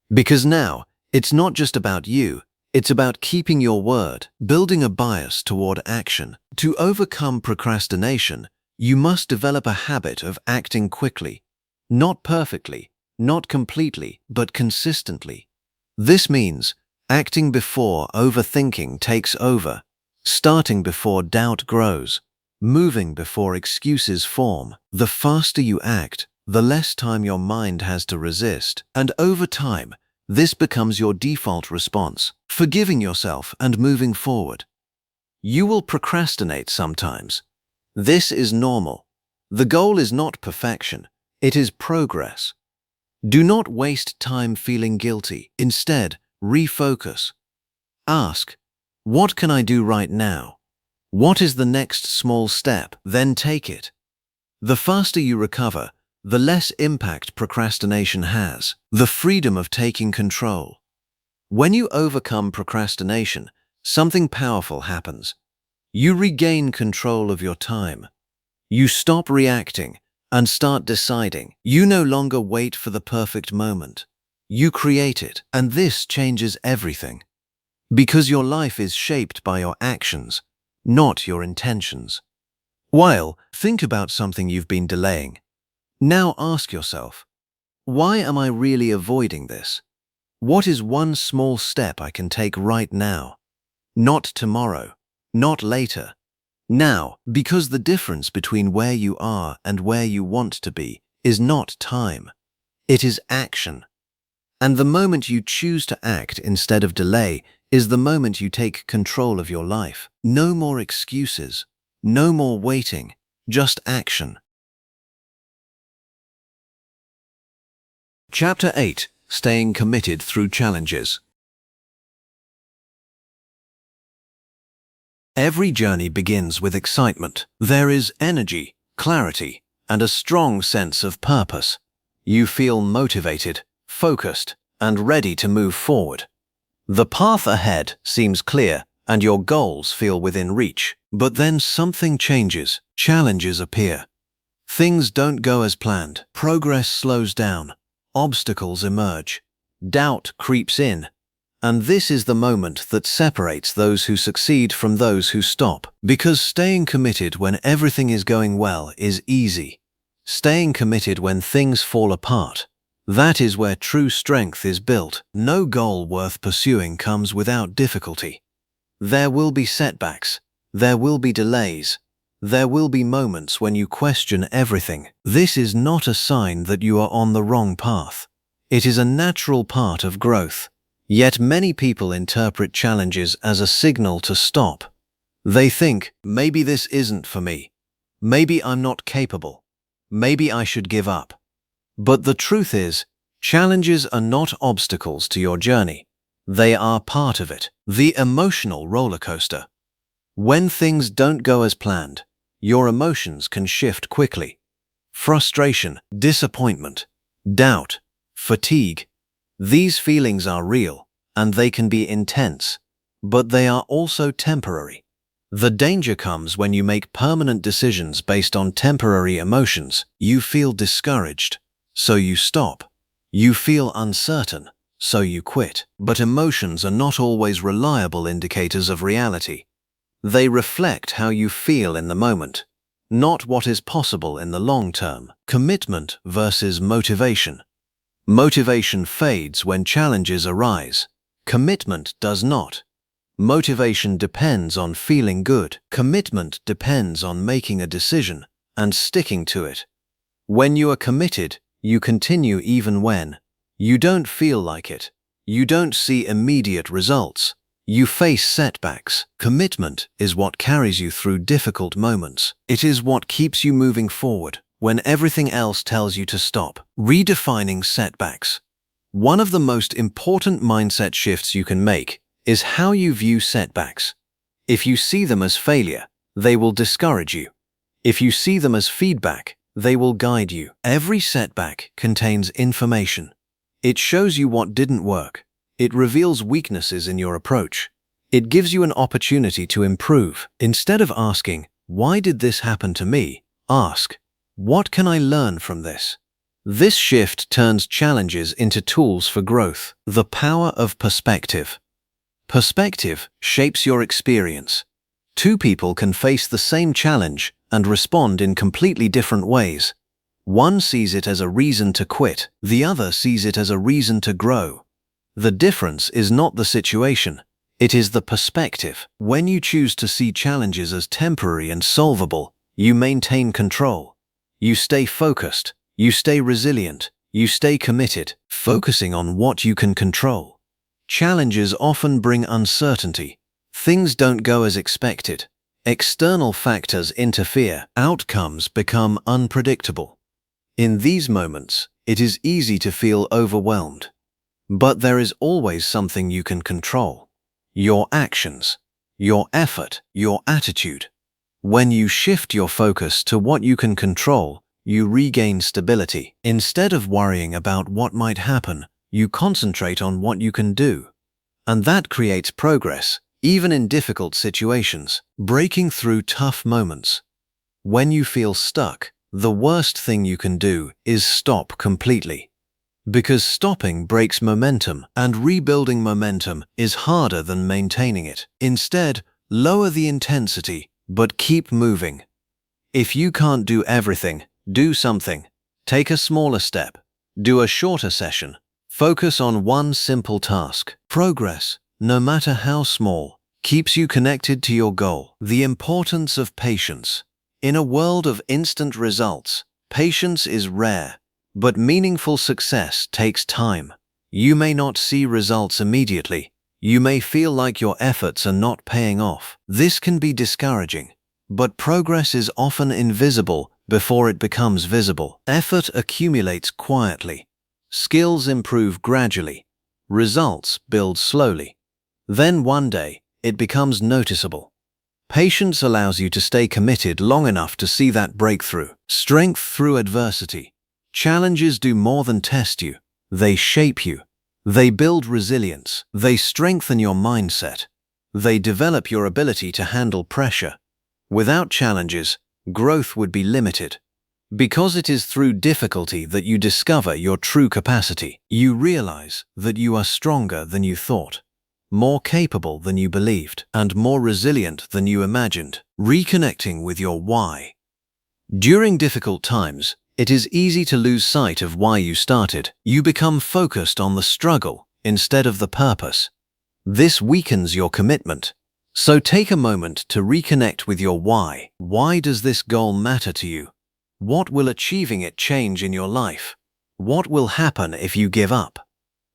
Because now, it's not just about you, it's about keeping your word, building a bias toward action. To overcome procrastination, you must develop a habit of acting quickly. Not perfectly, not completely, but consistently. This means acting before overthinking takes over, starting before doubt grows, moving before excuses form. The faster you act, the less time your mind has to resist, and over time, this becomes your default response, forgiving yourself and moving forward. You will procrastinate sometimes. This is normal. The goal is not perfection, it is progress. Do not waste time feeling guilty. Instead, refocus. Ask, what can I do right now? What is the next small step? Then take it. The faster you recover, the less impact procrastination has. The freedom of taking control. When you overcome procrastination, something powerful happens. You regain control of your time. You stop reacting and start deciding. You no longer wait for the perfect moment. You create it, and this changes everything. Because your life is shaped by your actions, not your intentions. While think about something you've been delaying. Now ask yourself, why am I really avoiding this? What is one small step I can take right now? Not tomorrow, not later. Now, because the difference between where you are and where you want to be is not time. It is action. And the moment you choose to act instead of delay is the moment you take control of your life. No more excuses. No more waiting. Just action. Chapter 8. Staying committed through challenges. Every journey begins with excitement. There is energy, clarity, and a strong sense of purpose. You feel motivated, focused, and ready to move forward. The path ahead seems clear, and your goals feel within reach. But then something changes. Challenges appear. Things don't go as planned. Progress slows down. Obstacles emerge. Doubt creeps in. And this is the moment that separates those who succeed from those who stop. Because staying committed when everything is going well is easy. Staying committed when things fall apart, that is where true strength is built. No goal worth pursuing comes without difficulty. There will be setbacks. There will be delays. There will be moments when you question everything. This is not a sign that you are on the wrong path. It is a natural part of growth. Yet many people interpret challenges as a signal to stop. They think, maybe this isn't for me. Maybe I'm not capable. Maybe I should give up. But the truth is, challenges are not obstacles to your journey. They are part of it. The emotional roller coaster. When things don't go as planned, your emotions can shift quickly. Frustration, disappointment, doubt, fatigue. These feelings are real, and they can be intense, but they are also temporary. The danger comes when you make permanent decisions based on temporary emotions. You feel discouraged, so you stop. You feel uncertain, so you quit. But emotions are not always reliable indicators of reality. They reflect how you feel in the moment, not what is possible in the long term. Commitment versus motivation. Motivation fades when challenges arise. Commitment does not. Motivation depends on feeling good. Commitment depends on making a decision and sticking to it. When you are committed, you continue even when you don't feel like it. You don't see immediate results. You face setbacks. Commitment is what carries you through difficult moments. It is what keeps you moving forward when everything else tells you to stop. Redefining setbacks. One of the most important mindset shifts you can make is how you view setbacks. If you see them as failure, they will discourage you. If you see them as feedback, they will guide you. Every setback contains information. It shows you what didn't work. It reveals weaknesses in your approach. It gives you an opportunity to improve. Instead of asking, "Why did this happen to me?" ask, "What can I learn from this?" This shift turns challenges into tools for growth. The power of perspective. Perspective shapes your experience. Two people can face the same challenge and respond in completely different ways. One sees it as a reason to quit. The other sees it as a reason to grow. The difference is not the situation. It is the perspective. When you choose to see challenges as temporary and solvable, you maintain control. You stay focused. You stay resilient. You stay committed, focusing on what you can control. Challenges often bring uncertainty. Things don't go as expected. External factors interfere. Outcomes become unpredictable. In these moments, it is easy to feel overwhelmed. But there is always something you can control. Your actions, your effort, your attitude. When you shift your focus to what you can control, you regain stability. Instead of worrying about what might happen, you concentrate on what you can do. And that creates progress, even in difficult situations. Breaking through tough moments. When you feel stuck, the worst thing you can do is stop completely. Because stopping breaks momentum, and rebuilding momentum is harder than maintaining it. Instead, Lower the intensity, but keep moving. If you can't do everything, do something. Take a smaller step. Do a shorter session. Focus on one simple task. Progress, no matter how small, keeps you connected to your goal. The importance of patience. In a world of instant results, patience is rare, but meaningful success takes time. You may not see results immediately. You may feel like your efforts are not paying off. This can be discouraging, but progress is often invisible before it becomes visible. Effort accumulates quietly. Skills improve gradually. Results build slowly. Then one day, it becomes noticeable. Patience allows you to stay committed long enough to see that breakthrough. Strength through adversity. Challenges do more than test you. They shape you. They build resilience. They strengthen your mindset. They develop your ability to handle pressure. Without challenges, growth would be limited. Because it is through difficulty that you discover your true capacity. You realize that you are stronger than you thought, more capable than you believed, and more resilient than you imagined. Reconnecting with your why. During difficult times, it is easy to lose sight of why you started. You become focused on the struggle instead of the purpose. This weakens your commitment. So take a moment to reconnect with your why. Why does this goal matter to you? What will achieving it change in your life? What will happen if you give up?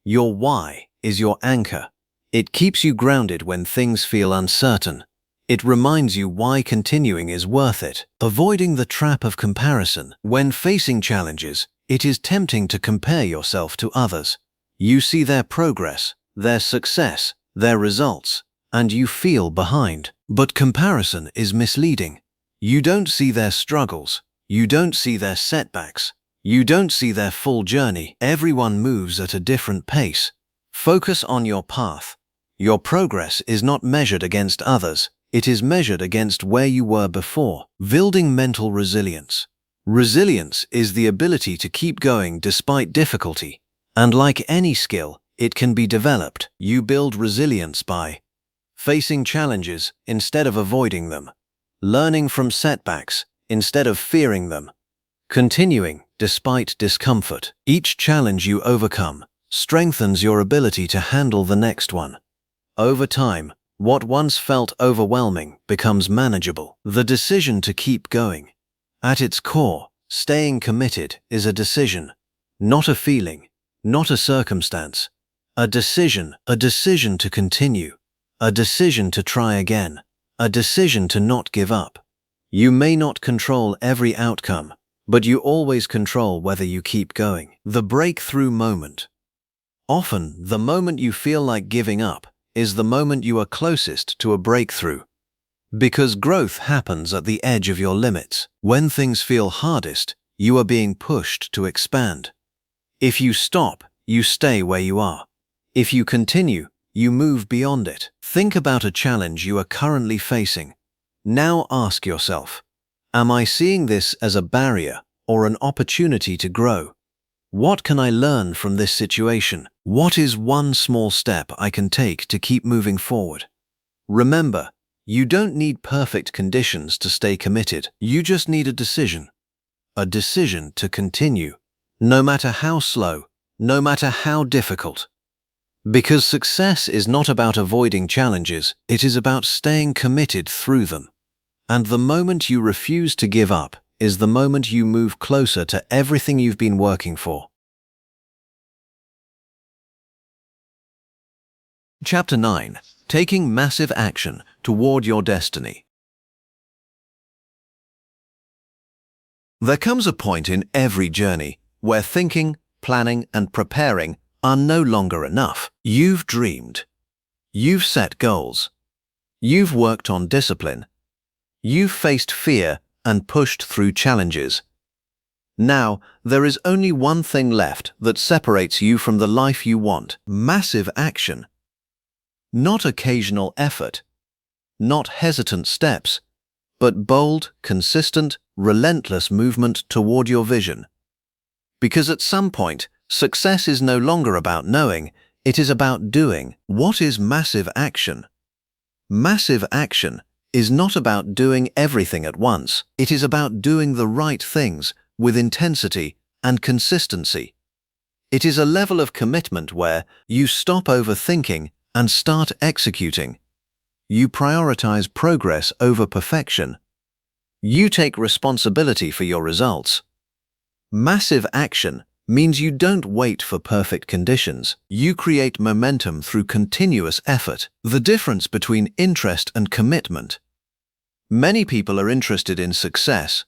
Your why is your anchor. It keeps you grounded when things feel uncertain. It reminds you why continuing is worth it. Avoiding the trap of comparison. When facing challenges, it is tempting to compare yourself to others. You see their progress, their success, their results, and you feel behind. But comparison is misleading. You don't see their struggles. You don't see their setbacks. You don't see their full journey. Everyone moves at a different pace. Focus on your path. Your progress is not measured against others. It is measured against where you were before. Building mental resilience. Resilience is the ability to keep going despite difficulty. And like any skill, it can be developed. You build resilience by facing challenges instead of avoiding them, learning from setbacks instead of fearing them, continuing despite discomfort. Each challenge you overcome strengthens your ability to handle the next one. Over time, what once felt overwhelming becomes manageable. The decision to keep going. At its core, staying committed is a decision, not a feeling, not a circumstance. A decision to continue, a decision to try again, a decision to not give up. You may not control every outcome, but you always control whether you keep going. The breakthrough moment. Often, the moment you feel like giving up is the moment you are closest to a breakthrough. Because growth happens at the edge of your limits. When things feel hardest, you are being pushed to expand. If you stop, you stay where you are. If you continue, you move beyond it. Think about a challenge you are currently facing. Now ask yourself, am I seeing this as a barrier or an opportunity to grow? What can I learn from this situation? What is one small step I can take to keep moving forward? Remember, you don't need perfect conditions to stay committed. You just need a decision to continue, no matter how slow, no matter how difficult. Because success is not about avoiding challenges, it is about staying committed through them. And the moment you refuse to give up is the moment you move closer to everything you've been working for. Chapter 9. Taking massive action toward your destiny. There comes a point in every journey where thinking, planning, and preparing are no longer enough. You've dreamed. You've set goals. You've worked on discipline. You've faced fear and pushed through challenges. Now, there is only one thing left that separates you from the life you want: massive action. Not occasional effort, not hesitant steps, but bold, consistent, relentless movement toward your vision. Because at some point, success is no longer about knowing, it is about doing. What is massive action? Massive action is not about doing everything at once. It is about doing the right things with intensity and consistency. It is a level of commitment where you stop overthinking and start executing. You prioritize progress over perfection. You take responsibility for your results. Massive action means you don't wait for perfect conditions. You create momentum through continuous effort. The difference between interest and commitment. Many people are interested in success.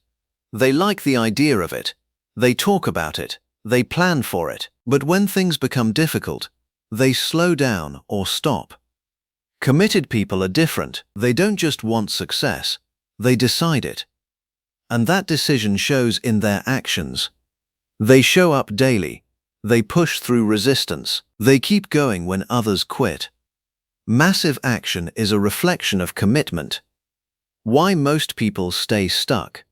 They like the idea of it. They talk about it. They plan for it. But when things become difficult, they slow down or stop. Committed people are different. They don't just want success. They decide it. And that decision shows in their actions. They show up daily. They push through resistance. They keep going when others quit. Massive action is a reflection of commitment. Why most people stay stuck?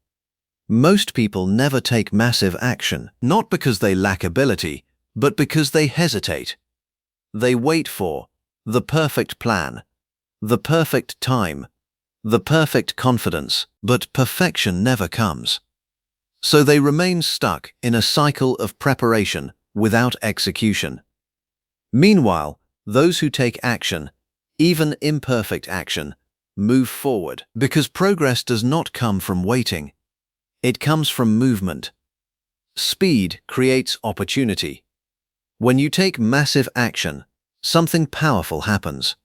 Most people never take massive action, not because they lack ability, but because they hesitate. They wait for the perfect plan, the perfect time, the perfect confidence, but perfection never comes. So they remain stuck in a cycle of preparation without execution. Meanwhile, those who take action, even imperfect action, move forward because progress does not come from waiting. It comes from movement. Speed creates opportunity. When you take massive action, something powerful happens.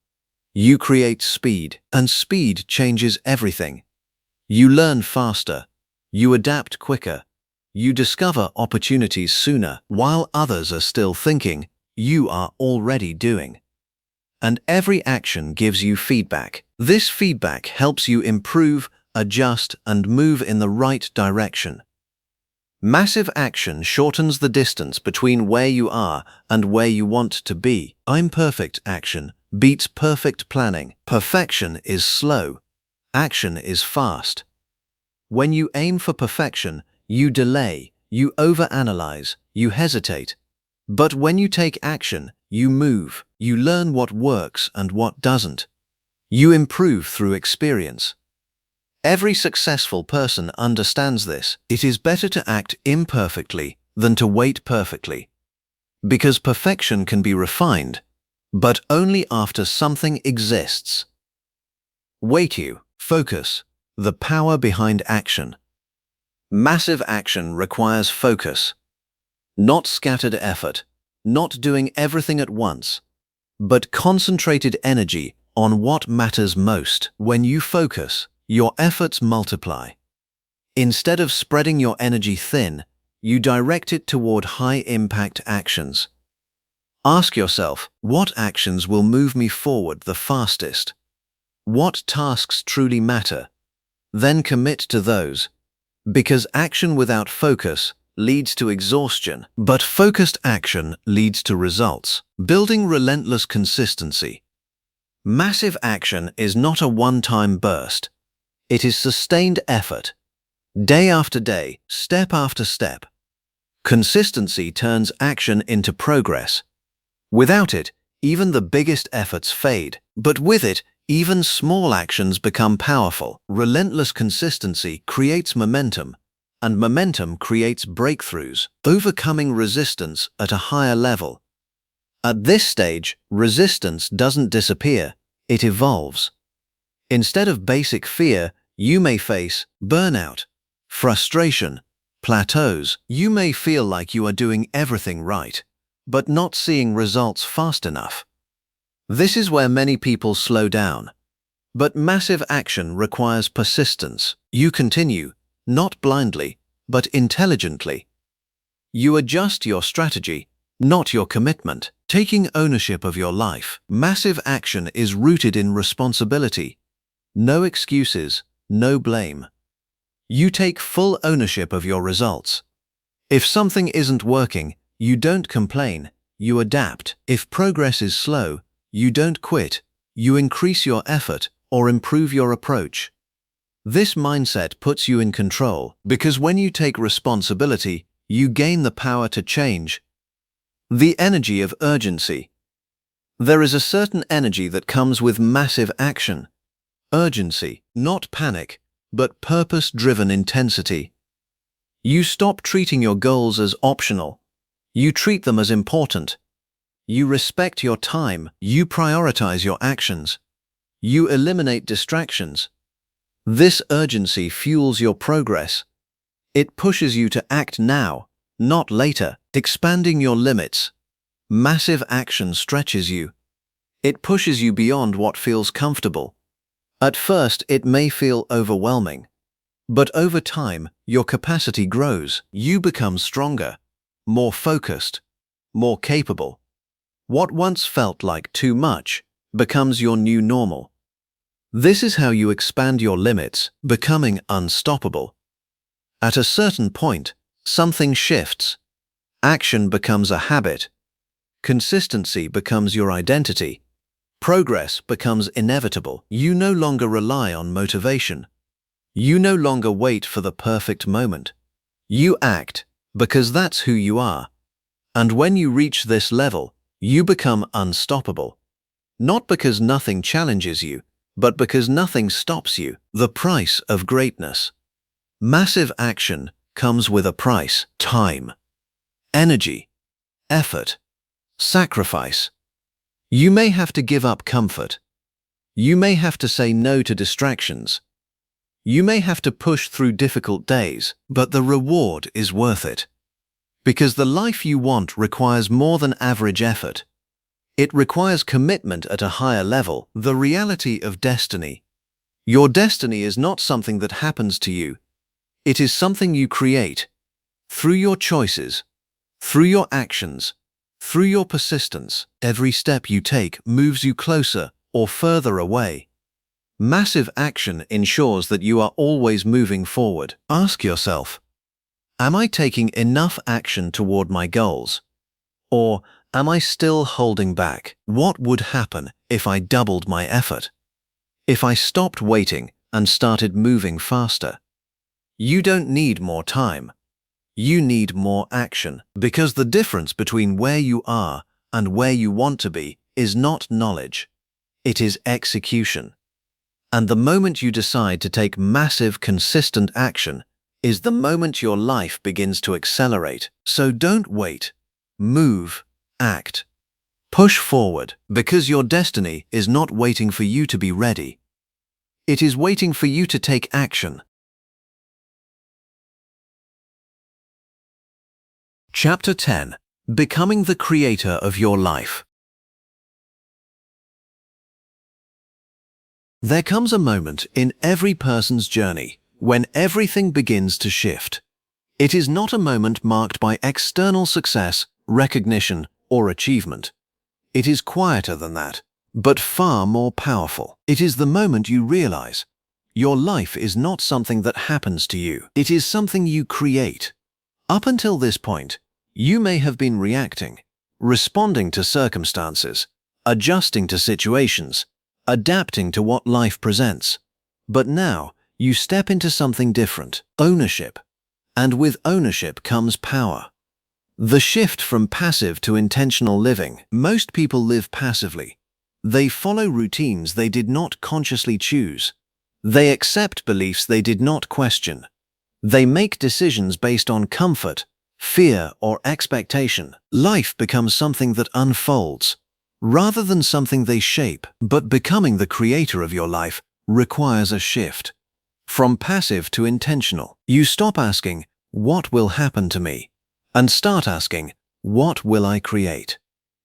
You create speed, and speed changes everything. You learn faster. You adapt quicker. You discover opportunities sooner. While others are still thinking, you are already doing. And every action gives you feedback. This feedback helps you improve, adjust, and move in the right direction. Massive action shortens the distance between where you are and where you want to be. Imperfect action beats perfect planning. Perfection is slow. Action is fast. When you aim for perfection, you delay, you overanalyze, you hesitate. But when you take action, you move, you learn what works and what doesn't. You improve through experience. Every successful person understands this. It is better to act imperfectly than to wait perfectly. Because perfection can be refined, but only after something exists. Focus, the power behind action. Massive action requires focus. Not scattered effort, not doing everything at once, but concentrated energy on what matters most. When you focus, your efforts multiply. Instead of spreading your energy thin, you direct it toward high-impact actions. Ask yourself, what actions will move me forward the fastest? What tasks truly matter? Then commit to those. Because action without focus leads to exhaustion, but focused action leads to results. Building relentless consistency. Massive action is not a one-time burst. It is sustained effort. Day after day, step after step. Consistency turns action into progress. Without it, even the biggest efforts fade. But with it, even small actions become powerful. Relentless consistency creates momentum, and momentum creates breakthroughs, overcoming resistance at a higher level. At this stage, resistance doesn't disappear, it evolves. Instead of basic fear, you may face burnout, frustration, plateaus. You may feel like you are doing everything right, but not seeing results fast enough. This is where many people slow down. But massive action requires persistence. You continue, not blindly, but intelligently. You adjust your strategy, not your commitment. Taking ownership of your life. Massive action is rooted in responsibility. No excuses, no blame. You take full ownership of your results. If something isn't working, you don't complain, you adapt. If progress is slow, you don't quit, you increase your effort or improve your approach. This mindset puts you in control because when you take responsibility, you gain the power to change. The energy of urgency. There is a certain energy that comes with massive action. urgency, not panic, but purpose-driven intensity. You stop treating your goals as optional. You treat them as important. You respect your time. You prioritize your actions. You eliminate distractions. This urgency fuels your progress. It pushes you to act now, not later, expanding your limits. Massive action stretches you. It pushes you beyond what feels comfortable. At first, it may feel overwhelming. But over time, your capacity grows. You become stronger, more focused, more capable. What once felt like too much becomes your new normal. This is how you expand your limits, becoming unstoppable. At a certain point, something shifts. Action becomes a habit. Consistency becomes your identity. Progress becomes inevitable. You no longer rely on motivation. You no longer wait for the perfect moment. You act because that's who you are. And when you reach this level, you become unstoppable. Not because nothing challenges you, but because nothing stops you. The price of greatness. Massive action comes with a price: time, energy, effort, sacrifice. You may have to give up comfort. You may have to say no to distractions. You may have to push through difficult days, but the reward is worth it. Because the life you want requires more than average effort. It requires commitment at a higher level. The reality of destiny. Your destiny is not something that happens to you. It is something you create. Through your choices, through your actions, through your persistence. Every step you take moves you closer or further away. Massive action ensures that you are always moving forward. Ask yourself, am I taking enough action toward my goals? Or am I still holding back? What would happen if I doubled my effort? If I stopped waiting and started moving faster? You don't need more time. You need more action. Because the difference between where you are and where you want to be is not knowledge. It is execution. And the moment you decide to take massive, consistent action is the moment your life begins to accelerate. So don't wait. Move, act, push forward, because your destiny is not waiting for you to be ready. It is waiting for you to take action. Chapter 10. Becoming the creator of your life. There comes a moment in every person's journey when everything begins to shift. It is not a moment marked by external success, recognition, or achievement. It is quieter than that, but far more powerful. It is the moment you realize your life is not something that happens to you. It is something you create. Up until this point, you may have been reacting, responding to circumstances, adjusting to situations, adapting to what life presents. But now, you step into something different: ownership. And with ownership comes power. The shift from passive to intentional living. Most people live passively. They follow routines they did not consciously choose. They accept beliefs they did not question. They make decisions based on comfort, fear, or expectation. Life becomes something that unfolds, rather than something they shape. But becoming the creator of your life requires a shift. From passive to intentional. You stop asking, "What will happen to me?" and start asking, "What will I create?"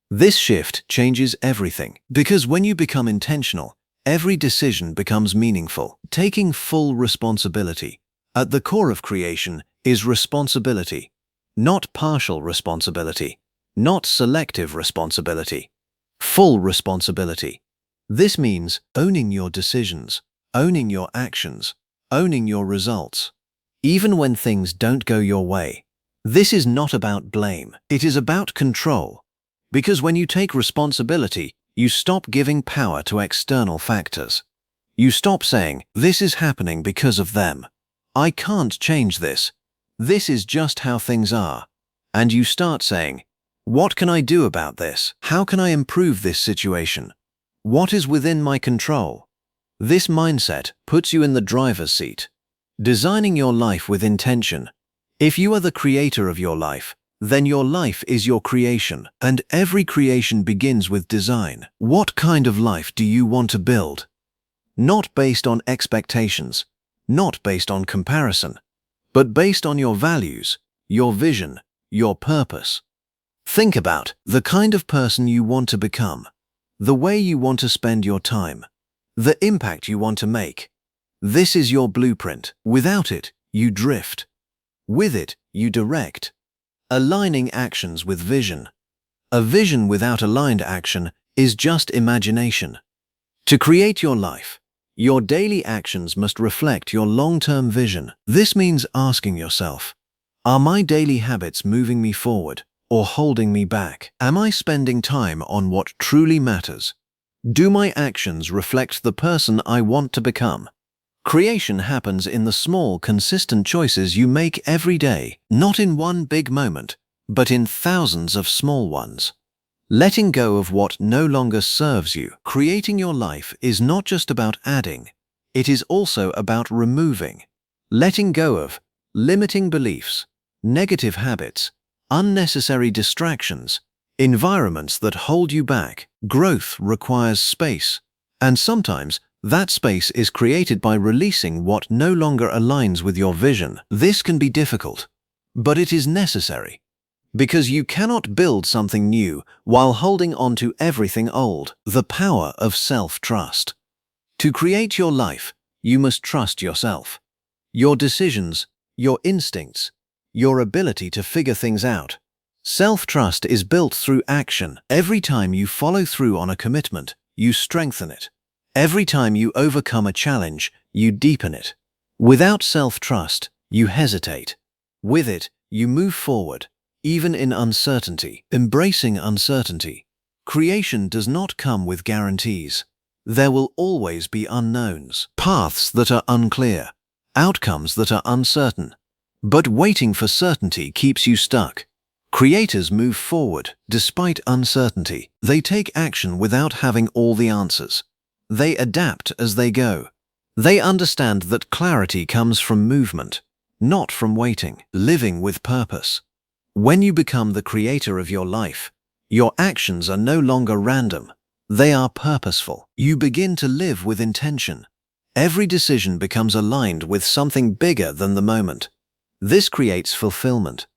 This shift changes everything. Because when you become intentional, every decision becomes meaningful. Taking full responsibility. At the core of creation is responsibility. Not partial responsibility. Not selective responsibility. Full responsibility. This means owning your decisions, owning your actions, owning your results, even when things don't go your way. This is not about blame. It is about control. Because when you take responsibility, you stop giving power to external factors. You stop saying, "This is happening because of them. I can't change this. This is just how things are." And you start saying, "What can I do about this? How can I improve this situation? What is within my control?" This mindset puts you in the driver's seat, designing your life with intention. If you are the creator of your life, then your life is your creation, and every creation begins with design. What kind of life do you want to build? Not based on expectations, not based on comparison, but based on your values, your vision, your purpose. Think about the kind of person you want to become, the way you want to spend your time, the impact you want to make. This is your blueprint. Without it, you drift. With it, you direct. Aligning actions with vision. A vision without aligned action is just imagination. To create your life, your daily actions must reflect your long-term vision. This means asking yourself, are my daily habits moving me forward or holding me back? Am I spending time on what truly matters? Do my actions reflect the person I want to become? Creation happens in the small, consistent choices you make every day, not in one big moment, but in thousands of small ones. Letting go of what no longer serves you. Creating your life is not just about adding, it is also about removing. Letting go of limiting beliefs, negative habits, unnecessary distractions, environments that hold you back. Growth requires space, and sometimes that space is created by releasing what no longer aligns with your vision. This can be difficult, but it is necessary, because you cannot build something new while holding on to everything old. The power of self-trust. To create your life, you must trust yourself, your decisions, your instincts, your ability to figure things out. Self-trust is built through action. Every time you follow through on a commitment, you strengthen it. Every time you overcome a challenge, you deepen it. Without self-trust, you hesitate. With it, you move forward, even in uncertainty. Embracing uncertainty. Creation does not come with guarantees. There will always be unknowns, paths that are unclear, outcomes that are uncertain. But waiting for certainty keeps you stuck. Creators move forward despite uncertainty. They take action without having all the answers. They adapt as they go. They understand that clarity comes from movement, not from waiting. Living with purpose. When you become the creator of your life, your actions are no longer random. They are purposeful. You begin to live with intention. Every decision becomes aligned with something bigger than the moment. This creates fulfillment.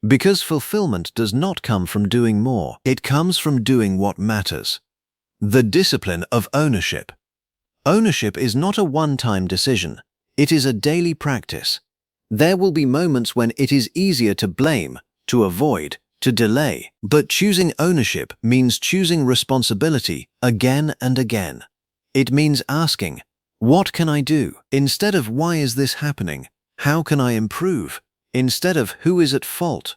Because fulfillment does not come from doing more, it comes from doing what matters. The discipline of ownership. Ownership is not a one-time decision. It is a daily practice. There will be moments when it is easier to blame, to avoid, to delay. But choosing ownership means choosing responsibility again and again. It means asking, what can I do? Instead of why is this happening? How can I improve? Instead of who is at fault?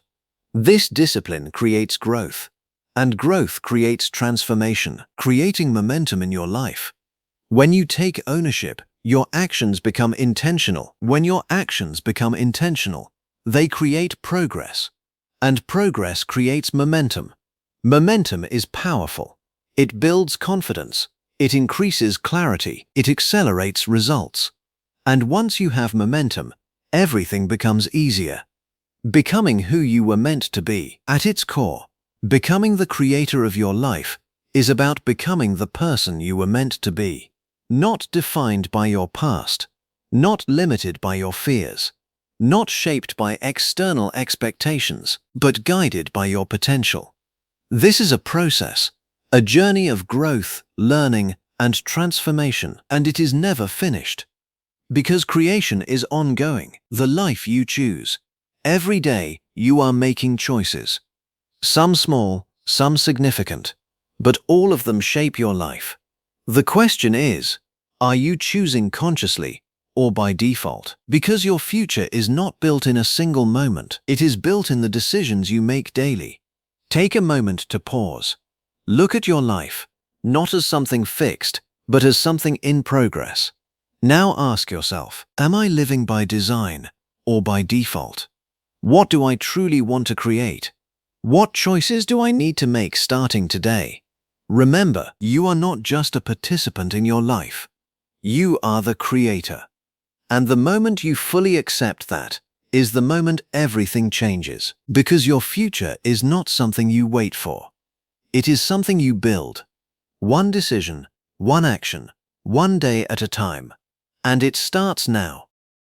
This discipline creates growth. And growth creates transformation, creating momentum in your life. When you take ownership, your actions become intentional. When your actions become intentional, they create progress. And progress creates momentum. Momentum is powerful. It builds confidence. It increases clarity. It accelerates results. And once you have momentum, everything becomes easier. Becoming who you were meant to be. At its core, becoming the creator of your life is about becoming the person you were meant to be. Not defined by your past, not limited by your fears, not shaped by external expectations, but guided by your potential. This is a process, a journey of growth, learning, and transformation, and it is never finished. Because creation is ongoing, the life you choose. Every day, you are making choices. Some small, some significant, but all of them shape your life. The question is, are you choosing consciously or by default? Because your future is not built in a single moment. It is built in the decisions you make daily. Take a moment to pause. Look at your life, not as something fixed, but as something in progress. Now ask yourself, am I living by design or by default? What do I truly want to create? What choices do I need to make starting today? Remember, you are not just a participant in your life. You are the creator. And the moment you fully accept that is the moment everything changes. Because your future is not something you wait for. It is something you build. One decision, one action, one day at a time. And it starts now.